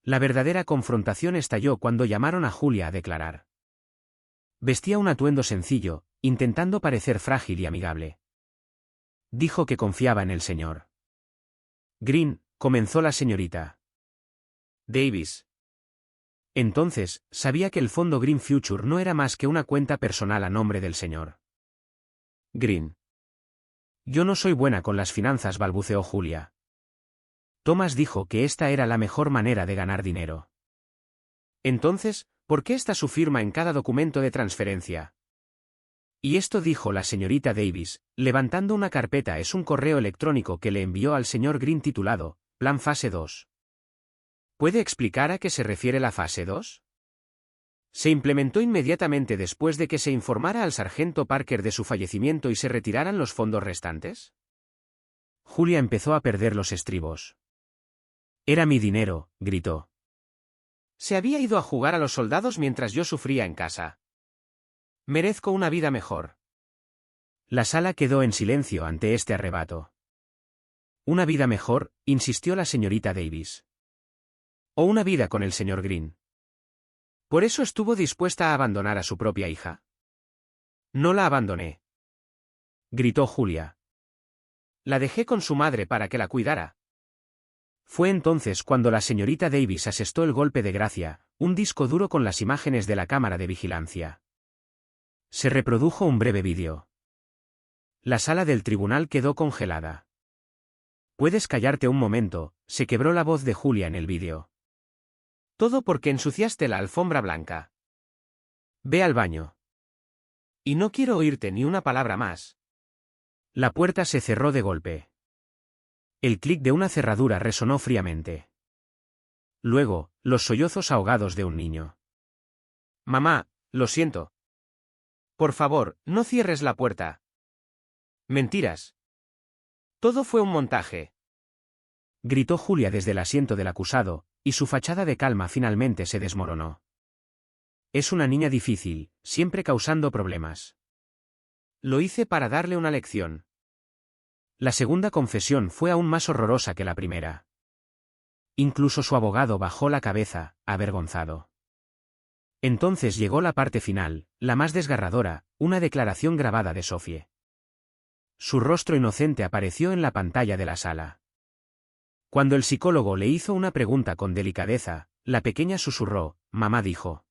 La verdadera confrontación estalló cuando llamaron a Julia a declarar. Vestía un atuendo sencillo, intentando parecer frágil y amigable. Dijo que confiaba en el señor Green, comenzó la señorita Davis. Entonces, sabía que el fondo Green Future no era más que una cuenta personal a nombre del señor Green. Yo no soy buena con las finanzas, balbuceó Julia. Thomas dijo que esta era la mejor manera de ganar dinero. Entonces, ¿por qué está su firma en cada documento de transferencia? Y esto, dijo la señorita Davis, levantando una carpeta, es un correo electrónico que le envió al señor Green titulado, Plan Fase 2. ¿Puede explicar a qué se refiere la fase 2? Se implementó inmediatamente después de que se informara al sargento Parker de su fallecimiento y se retiraran los fondos restantes. Julia empezó a perder los estribos. Era mi dinero, gritó. Se había ido a jugar a los soldados mientras yo sufría en casa. Merezco una vida mejor. La sala quedó en silencio ante este arrebato. Una vida mejor, insistió la señorita Davis. O una vida con el señor Green. ¿Por eso estuvo dispuesta a abandonar a su propia hija? No la abandoné, gritó Julia. La dejé con su madre para que la cuidara. Fue entonces cuando la señorita Davis asestó el golpe de gracia, un disco duro con las imágenes de la cámara de vigilancia. Se reprodujo un breve vídeo. La sala del tribunal quedó congelada. «¿Puedes callarte un momento?», se quebró la voz de Julia en el vídeo. «Todo porque ensuciaste la alfombra blanca. Ve al baño. Y no quiero oírte ni una palabra más». La puerta se cerró de golpe. El clic de una cerradura resonó fríamente. Luego, los sollozos ahogados de un niño. «Mamá, lo siento. Por favor, no cierres la puerta». «Mentiras. Todo fue un montaje», gritó Julia desde el asiento del acusado, y su fachada de calma finalmente se desmoronó. «Es una niña difícil, siempre causando problemas. Lo hice para darle una lección». La segunda confesión fue aún más horrorosa que la primera. Incluso su abogado bajó la cabeza, avergonzado. Entonces llegó la parte final, la más desgarradora, una declaración grabada de Sophie. Su rostro inocente apareció en la pantalla de la sala. Cuando el psicólogo le hizo una pregunta con delicadeza, la pequeña susurró: «Mamá dijo.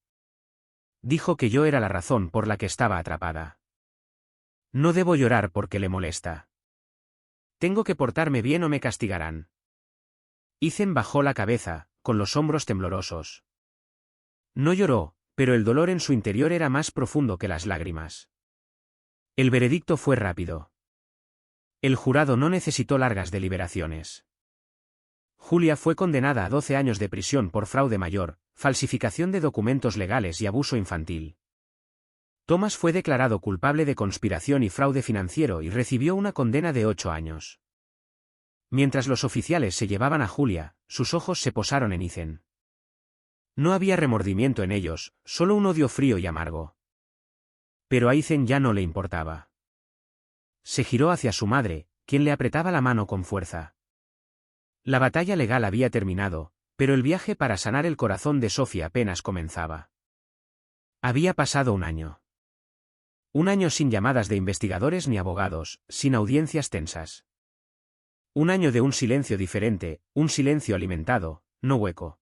Dijo que yo era la razón por la que estaba atrapada. No debo llorar porque le molesta. Tengo que portarme bien o me castigarán». Ethan bajó la cabeza, con los hombros temblorosos. No lloró, pero el dolor en su interior era más profundo que las lágrimas. El veredicto fue rápido. El jurado no necesitó largas deliberaciones. Julia fue condenada a 12 años de prisión por fraude mayor, falsificación de documentos legales y abuso infantil. Thomas fue declarado culpable de conspiración y fraude financiero y recibió una condena de 8 años. Mientras los oficiales se llevaban a Julia, sus ojos se posaron en Ethan. No había remordimiento en ellos, solo un odio frío y amargo. Pero a Ethan ya no le importaba. Se giró hacia su madre, quien le apretaba la mano con fuerza. La batalla legal había terminado, pero el viaje para sanar el corazón de Sophie apenas comenzaba. Había pasado un año. Un año sin llamadas de investigadores ni abogados, sin audiencias tensas. Un año de un silencio diferente, un silencio alimentado, no hueco.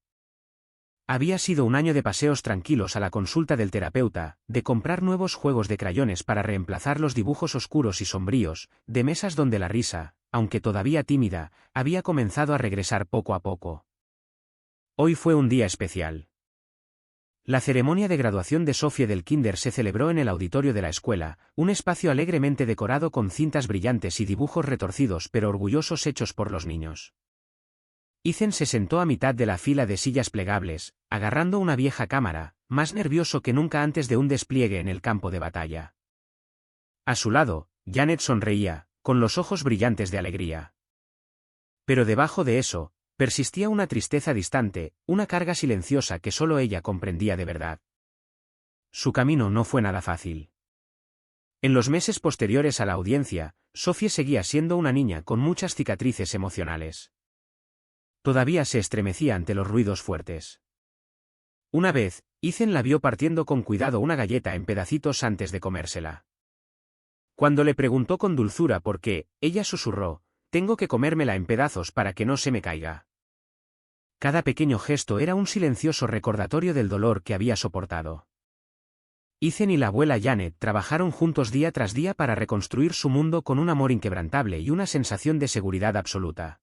Había sido un año de paseos tranquilos a la consulta del terapeuta, de comprar nuevos juegos de crayones para reemplazar los dibujos oscuros y sombríos, de mesas donde la risa, aunque todavía tímida, había comenzado a regresar poco a poco. Hoy fue un día especial. La ceremonia de graduación de Sophie del kinder se celebró en el auditorio de la escuela, un espacio alegremente decorado con cintas brillantes y dibujos retorcidos pero orgullosos hechos por los niños. Ethan se sentó a mitad de la fila de sillas plegables, agarrando una vieja cámara, más nervioso que nunca antes de un despliegue en el campo de batalla. A su lado, Janet sonreía, con los ojos brillantes de alegría. Pero debajo de eso, persistía una tristeza distante, una carga silenciosa que solo ella comprendía de verdad. Su camino no fue nada fácil. En los meses posteriores a la audiencia, Sophie seguía siendo una niña con muchas cicatrices emocionales. Todavía se estremecía ante los ruidos fuertes. Una vez, Ethan la vio partiendo con cuidado una galleta en pedacitos antes de comérsela. Cuando le preguntó con dulzura por qué, ella susurró: «Tengo que comérmela en pedazos para que no se me caiga». Cada pequeño gesto era un silencioso recordatorio del dolor que había soportado. Ethan y la abuela Janet trabajaron juntos día tras día para reconstruir su mundo con un amor inquebrantable y una sensación de seguridad absoluta.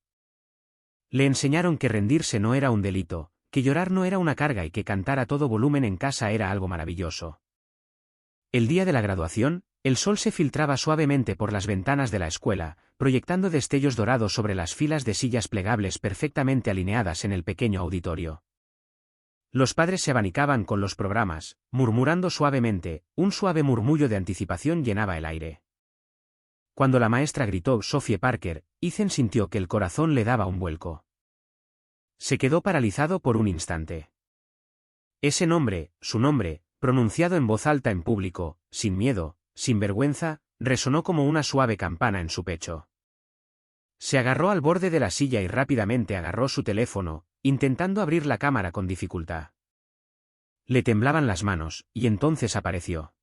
Le enseñaron que rendirse no era un delito, que llorar no era una carga y que cantar a todo volumen en casa era algo maravilloso. El día de la graduación, el sol se filtraba suavemente por las ventanas de la escuela, proyectando destellos dorados sobre las filas de sillas plegables perfectamente alineadas en el pequeño auditorio. Los padres se abanicaban con los programas, murmurando suavemente, un suave murmullo de anticipación llenaba el aire. Cuando la maestra gritó «Sophie Parker», Ethan sintió que el corazón le daba un vuelco. Se quedó paralizado por un instante. Ese nombre, su nombre, pronunciado en voz alta en público, sin miedo, sin vergüenza, resonó como una suave campana en su pecho. Se agarró al borde de la silla y rápidamente agarró su teléfono, intentando abrir la cámara con dificultad. Le temblaban las manos, y entonces apareció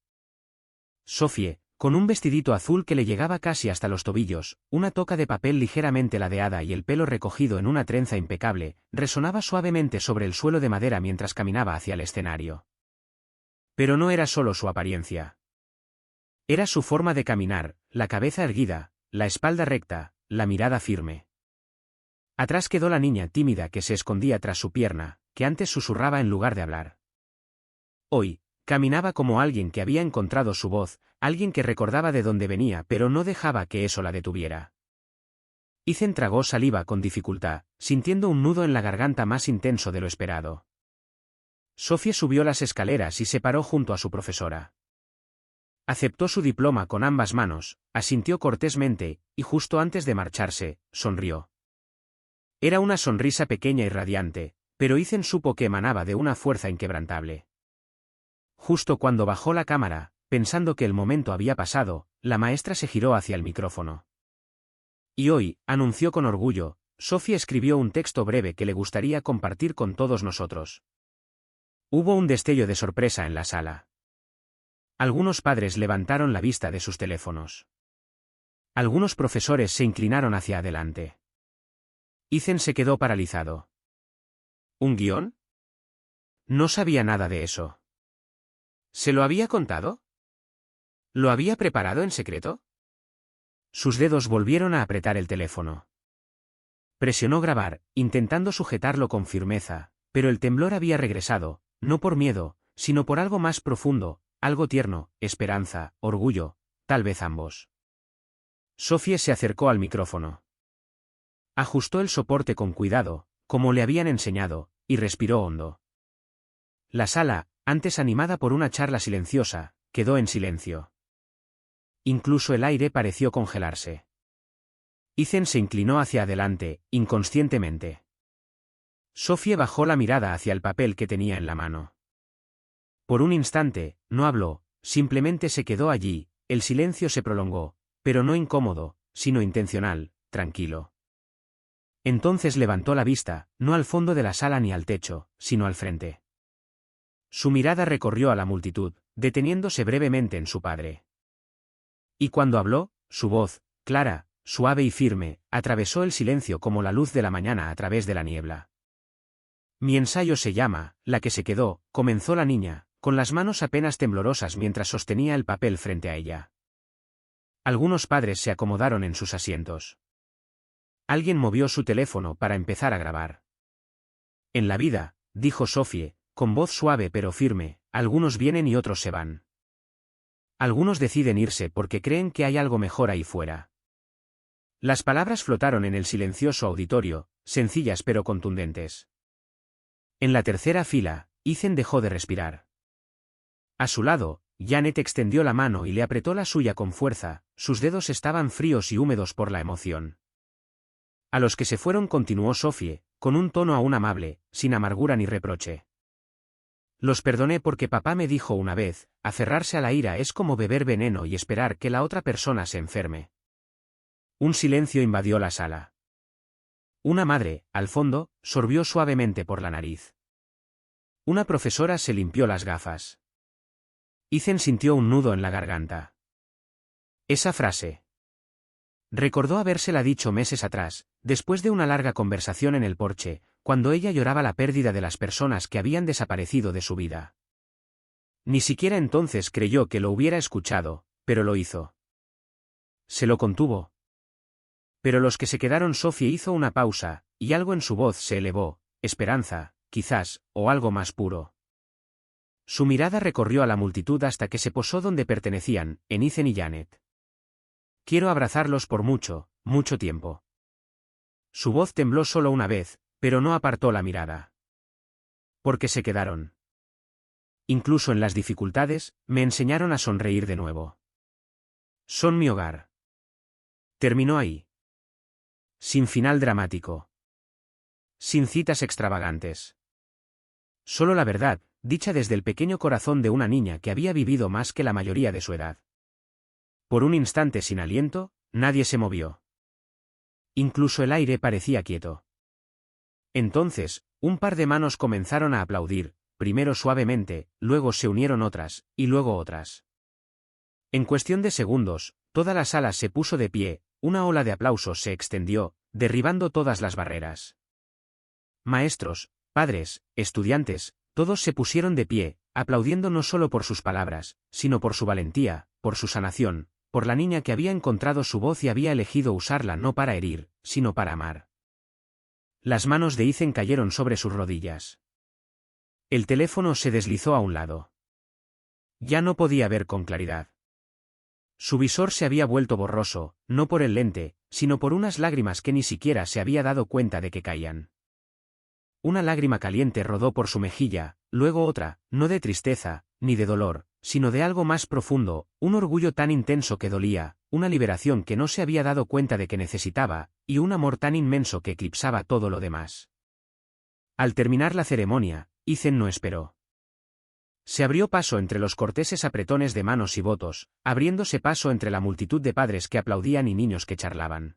Sophie, con un vestidito azul que le llegaba casi hasta los tobillos, una toca de papel ligeramente ladeada y el pelo recogido en una trenza impecable, resonaba suavemente sobre el suelo de madera mientras caminaba hacia el escenario. Pero no era solo su apariencia. Era su forma de caminar, la cabeza erguida, la espalda recta, la mirada firme. Atrás quedó la niña tímida que se escondía tras su pierna, que antes susurraba en lugar de hablar. Hoy, caminaba como alguien que había encontrado su voz, alguien que recordaba de dónde venía pero no dejaba que eso la detuviera. Ethan tragó saliva con dificultad, sintiendo un nudo en la garganta más intenso de lo esperado. Sophie subió las escaleras y se paró junto a su profesora. Aceptó su diploma con ambas manos, asintió cortésmente, y justo antes de marcharse, sonrió. Era una sonrisa pequeña y radiante, pero Ethan supo que emanaba de una fuerza inquebrantable. Justo cuando bajó la cámara, pensando que el momento había pasado, la maestra se giró hacia el micrófono. Y hoy, anunció con orgullo, Sophie escribió un texto breve que le gustaría compartir con todos nosotros. Hubo un destello de sorpresa en la sala. Algunos padres levantaron la vista de sus teléfonos. Algunos profesores se inclinaron hacia adelante. Ethan se quedó paralizado. ¿Un guión? No sabía nada de eso. ¿Se lo había contado? ¿Lo había preparado en secreto? Sus dedos volvieron a apretar el teléfono. Presionó grabar, intentando sujetarlo con firmeza, pero el temblor había regresado, no por miedo, sino por algo más profundo, algo tierno, esperanza, orgullo, tal vez ambos. Sophie se acercó al micrófono. Ajustó el soporte con cuidado, como le habían enseñado, y respiró hondo. La sala, antes animada por una charla silenciosa, quedó en silencio. Incluso el aire pareció congelarse. Ethan se inclinó hacia adelante, inconscientemente. Sophie bajó la mirada hacia el papel que tenía en la mano. Por un instante, no habló, simplemente se quedó allí, el silencio se prolongó, pero no incómodo, sino intencional, tranquilo. Entonces levantó la vista, no al fondo de la sala ni al techo, sino al frente. Su mirada recorrió a la multitud, deteniéndose brevemente en su padre. Y cuando habló, su voz, clara, suave y firme, atravesó el silencio como la luz de la mañana a través de la niebla. Mi ensayo se llama, La que se quedó, comenzó la niña, con las manos apenas temblorosas mientras sostenía el papel frente a ella. Algunos padres se acomodaron en sus asientos. Alguien movió su teléfono para empezar a grabar. En la vida, dijo Sophie, con voz suave pero firme, algunos vienen y otros se van. Algunos deciden irse porque creen que hay algo mejor ahí fuera. Las palabras flotaron en el silencioso auditorio, sencillas pero contundentes. En la tercera fila, Ethan dejó de respirar. A su lado, Janet extendió la mano y le apretó la suya con fuerza, sus dedos estaban fríos y húmedos por la emoción. A los que se fueron continuó Sophie, con un tono aún amable, sin amargura ni reproche. Los perdoné porque papá me dijo una vez, aferrarse a la ira es como beber veneno y esperar que la otra persona se enferme. Un silencio invadió la sala. Una madre, al fondo, sorbió suavemente por la nariz. Una profesora se limpió las gafas. Ethan sintió un nudo en la garganta. Esa frase. Recordó habérsela dicho meses atrás, después de una larga conversación en el porche, cuando ella lloraba la pérdida de las personas que habían desaparecido de su vida. Ni siquiera entonces creyó que lo hubiera escuchado, pero lo hizo. Se lo contuvo. Pero los que se quedaron. Sophie hizo una pausa, y algo en su voz se elevó, esperanza, quizás, o algo más puro. Su mirada recorrió a la multitud hasta que se posó donde pertenecían, en Ethan y Janet. Quiero abrazarlos por mucho, mucho tiempo. Su voz tembló solo una vez, pero no apartó la mirada. Porque se quedaron. Incluso en las dificultades, me enseñaron a sonreír de nuevo. Son mi hogar. Terminó ahí. Sin final dramático. Sin citas extravagantes. Solo la verdad, dicha desde el pequeño corazón de una niña que había vivido más que la mayoría de su edad. Por un instante sin aliento, nadie se movió. Incluso el aire parecía quieto. Entonces, un par de manos comenzaron a aplaudir, primero suavemente, luego se unieron otras, y luego otras. En cuestión de segundos, toda la sala se puso de pie, una ola de aplausos se extendió, derribando todas las barreras. Maestros, padres, estudiantes, todos se pusieron de pie, aplaudiendo no solo por sus palabras, sino por su valentía, por su sanación, por la niña que había encontrado su voz y había elegido usarla no para herir, sino para amar. Las manos de Ethan cayeron sobre sus rodillas. El teléfono se deslizó a un lado. Ya no podía ver con claridad. Su visor se había vuelto borroso, no por el lente, sino por unas lágrimas que ni siquiera se había dado cuenta de que caían. Una lágrima caliente rodó por su mejilla, luego otra, no de tristeza, ni de dolor, sino de algo más profundo, un orgullo tan intenso que dolía, una liberación que no se había dado cuenta de que necesitaba, y un amor tan inmenso que eclipsaba todo lo demás. Al terminar la ceremonia, Ethan no esperó. Se abrió paso entre los corteses apretones de manos y votos, abriéndose paso entre la multitud de padres que aplaudían y niños que charlaban.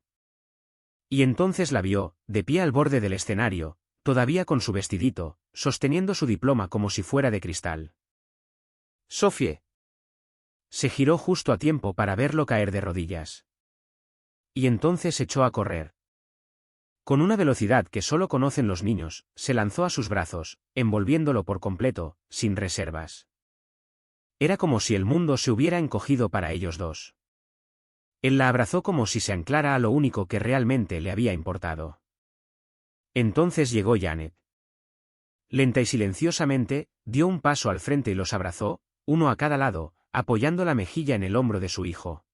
Y entonces la vio, de pie al borde del escenario, todavía con su vestidito, sosteniendo su diploma como si fuera de cristal. «Sophie». Se giró justo a tiempo para verlo caer de rodillas. Y entonces echó a correr. Con una velocidad que solo conocen los niños, se lanzó a sus brazos, envolviéndolo por completo, sin reservas. Era como si el mundo se hubiera encogido para ellos dos. Él la abrazó como si se anclara a lo único que realmente le había importado. Entonces llegó Janet. Lenta y silenciosamente, dio un paso al frente y los abrazó, uno a cada lado, apoyando la mejilla en el hombro de su hijo.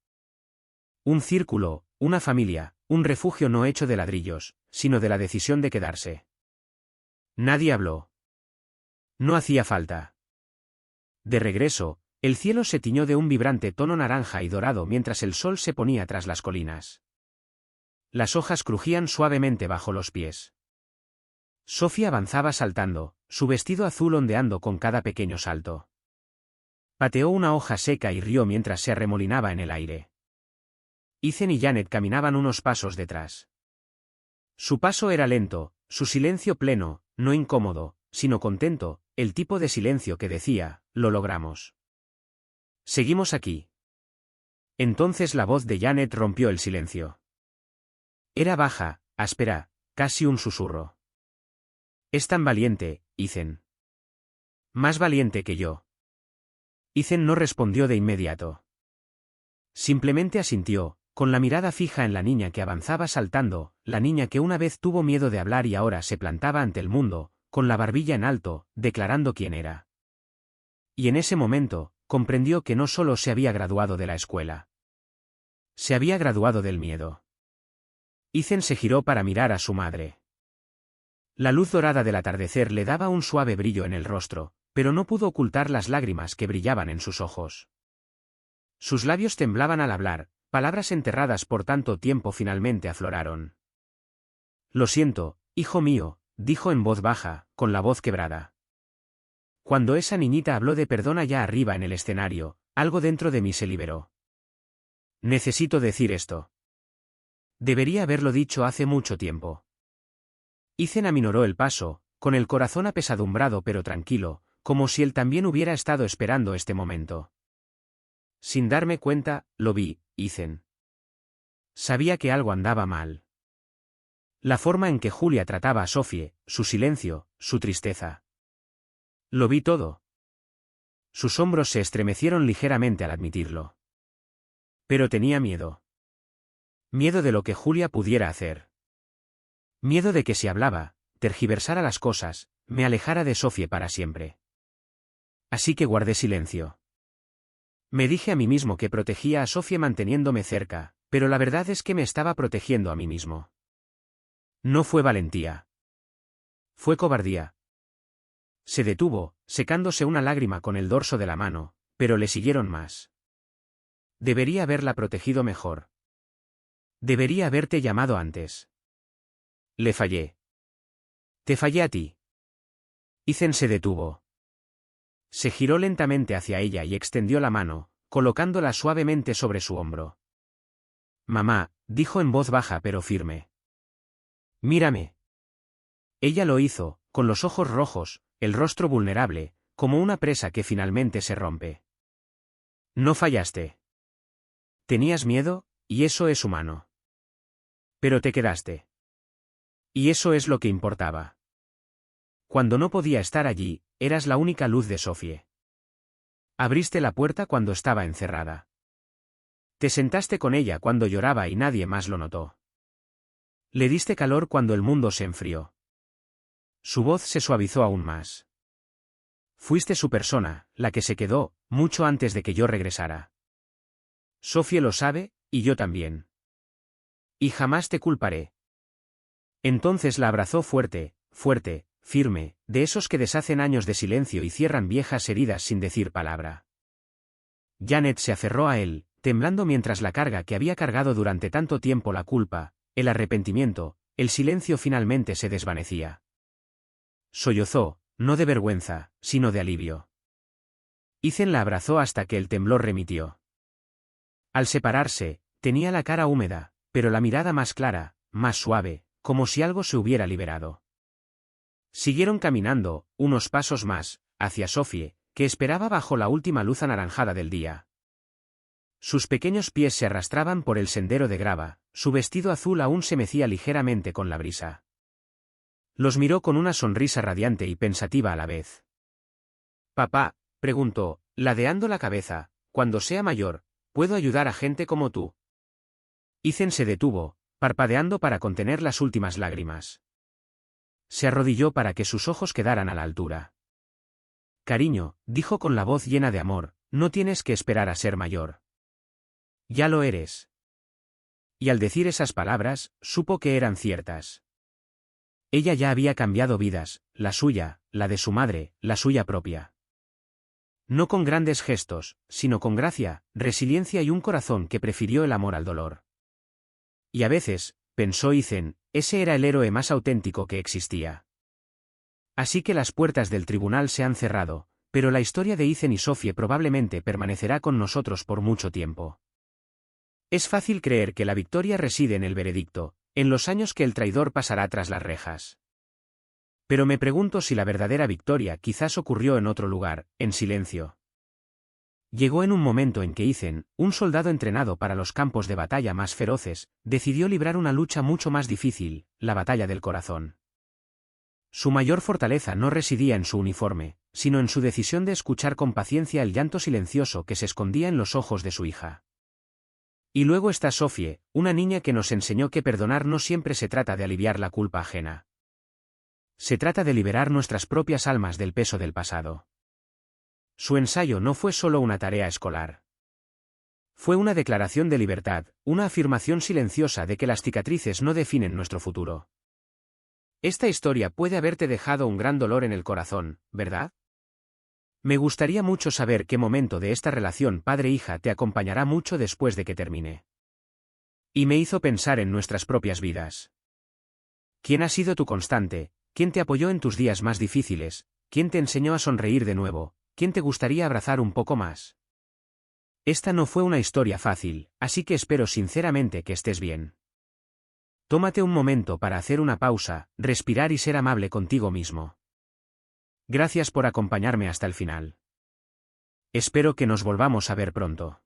Un círculo, una familia, un refugio no hecho de ladrillos, sino de la decisión de quedarse. Nadie habló. No hacía falta. De regreso, el cielo se tiñó de un vibrante tono naranja y dorado mientras el sol se ponía tras las colinas. Las hojas crujían suavemente bajo los pies. Sophie avanzaba saltando, su vestido azul ondeando con cada pequeño salto. Pateó una hoja seca y rió mientras se arremolinaba en el aire. Ethan y Janet caminaban unos pasos detrás. Su paso era lento, su silencio pleno, no incómodo, sino contento, el tipo de silencio que decía, lo logramos. Seguimos aquí. Entonces la voz de Janet rompió el silencio. Era baja, áspera, casi un susurro. Es tan valiente, Ethan. Más valiente que yo. Ethan no respondió de inmediato. Simplemente asintió, con la mirada fija en la niña que avanzaba saltando, la niña que una vez tuvo miedo de hablar y ahora se plantaba ante el mundo, con la barbilla en alto, declarando quién era. Y en ese momento, comprendió que no solo se había graduado de la escuela. Se había graduado del miedo. Ethan se giró para mirar a su madre. La luz dorada del atardecer le daba un suave brillo en el rostro, pero no pudo ocultar las lágrimas que brillaban en sus ojos. Sus labios temblaban al hablar, palabras enterradas por tanto tiempo finalmente afloraron. Lo siento, hijo mío, dijo en voz baja, con la voz quebrada. Cuando esa niñita habló de perdón allá arriba en el escenario, algo dentro de mí se liberó. Necesito decir esto. Debería haberlo dicho hace mucho tiempo. Ethan aminoró el paso, con el corazón apesadumbrado pero tranquilo, como si él también hubiera estado esperando este momento. Sin darme cuenta, lo vi, Ethan. Sabía que algo andaba mal. La forma en que Julia trataba a Sophie, su silencio, su tristeza. Lo vi todo. Sus hombros se estremecieron ligeramente al admitirlo. Pero tenía miedo. Miedo de lo que Julia pudiera hacer. Miedo de que si hablaba, tergiversara las cosas, me alejara de Sophie para siempre. Así que guardé silencio. Me dije a mí mismo que protegía a Sophie manteniéndome cerca, pero la verdad es que me estaba protegiendo a mí mismo. No fue valentía. Fue cobardía. Se detuvo, secándose una lágrima con el dorso de la mano, pero le siguieron más. Debería haberla protegido mejor. Debería haberte llamado antes. Le fallé. Te fallé a ti. Ethan se detuvo. Se giró lentamente hacia ella y extendió la mano, colocándola suavemente sobre su hombro. Mamá, dijo en voz baja pero firme. Mírame. Ella lo hizo, con los ojos rojos, el rostro vulnerable, como una presa que finalmente se rompe. No fallaste. Tenías miedo, y eso es humano. Pero te quedaste. Y eso es lo que importaba. Cuando no podía estar allí, eras la única luz de Sophie. Abriste la puerta cuando estaba encerrada. Te sentaste con ella cuando lloraba y nadie más lo notó. Le diste calor cuando el mundo se enfrió. Su voz se suavizó aún más. Fuiste su persona, la que se quedó, mucho antes de que yo regresara. Sophie lo sabe, y yo también. Y jamás te culparé. Entonces la abrazó fuerte, fuerte, firme, de esos que deshacen años de silencio y cierran viejas heridas sin decir palabra. Janet se aferró a él, temblando mientras la carga que había cargado durante tanto tiempo, la culpa, el arrepentimiento, el silencio, finalmente se desvanecía. Sollozó, no de vergüenza, sino de alivio. Ethan la abrazó hasta que el temblor remitió. Al separarse, tenía la cara húmeda, pero la mirada más clara, más suave, como si algo se hubiera liberado. Siguieron caminando, unos pasos más, hacia Sophie, que esperaba bajo la última luz anaranjada del día. Sus pequeños pies se arrastraban por el sendero de grava, su vestido azul aún se mecía ligeramente con la brisa. Los miró con una sonrisa radiante y pensativa a la vez. «Papá», preguntó, ladeando la cabeza, «cuando sea mayor, ¿puedo ayudar a gente como tú?» Ethan se detuvo, parpadeando para contener las últimas lágrimas. Se arrodilló para que sus ojos quedaran a la altura. «Cariño», dijo con la voz llena de amor, «no tienes que esperar a ser mayor. Ya lo eres». Y al decir esas palabras, supo que eran ciertas. Ella ya había cambiado vidas, la suya, la de su madre, la suya propia. No con grandes gestos, sino con gracia, resiliencia y un corazón que prefirió el amor al dolor. Y a veces, pensó Ethan, ese era el héroe más auténtico que existía. Así que las puertas del tribunal se han cerrado, pero la historia de Ethan y Sophie probablemente permanecerá con nosotros por mucho tiempo. Es fácil creer que la victoria reside en el veredicto, en los años que el traidor pasará tras las rejas. Pero me pregunto si la verdadera victoria quizás ocurrió en otro lugar, en silencio. Llegó en un momento en que Ethan, un soldado entrenado para los campos de batalla más feroces, decidió librar una lucha mucho más difícil, la batalla del corazón. Su mayor fortaleza no residía en su uniforme, sino en su decisión de escuchar con paciencia el llanto silencioso que se escondía en los ojos de su hija. Y luego está Sophie, una niña que nos enseñó que perdonar no siempre se trata de aliviar la culpa ajena. Se trata de liberar nuestras propias almas del peso del pasado. Su ensayo no fue solo una tarea escolar. Fue una declaración de libertad, una afirmación silenciosa de que las cicatrices no definen nuestro futuro. Esta historia puede haberte dejado un gran dolor en el corazón, ¿verdad? Me gustaría mucho saber qué momento de esta relación padre-hija te acompañará mucho después de que termine. Y me hizo pensar en nuestras propias vidas. ¿Quién ha sido tu constante? ¿Quién te apoyó en tus días más difíciles? ¿Quién te enseñó a sonreír de nuevo? ¿Quién te gustaría abrazar un poco más? Esta no fue una historia fácil, así que espero sinceramente que estés bien. Tómate un momento para hacer una pausa, respirar y ser amable contigo mismo. Gracias por acompañarme hasta el final. Espero que nos volvamos a ver pronto.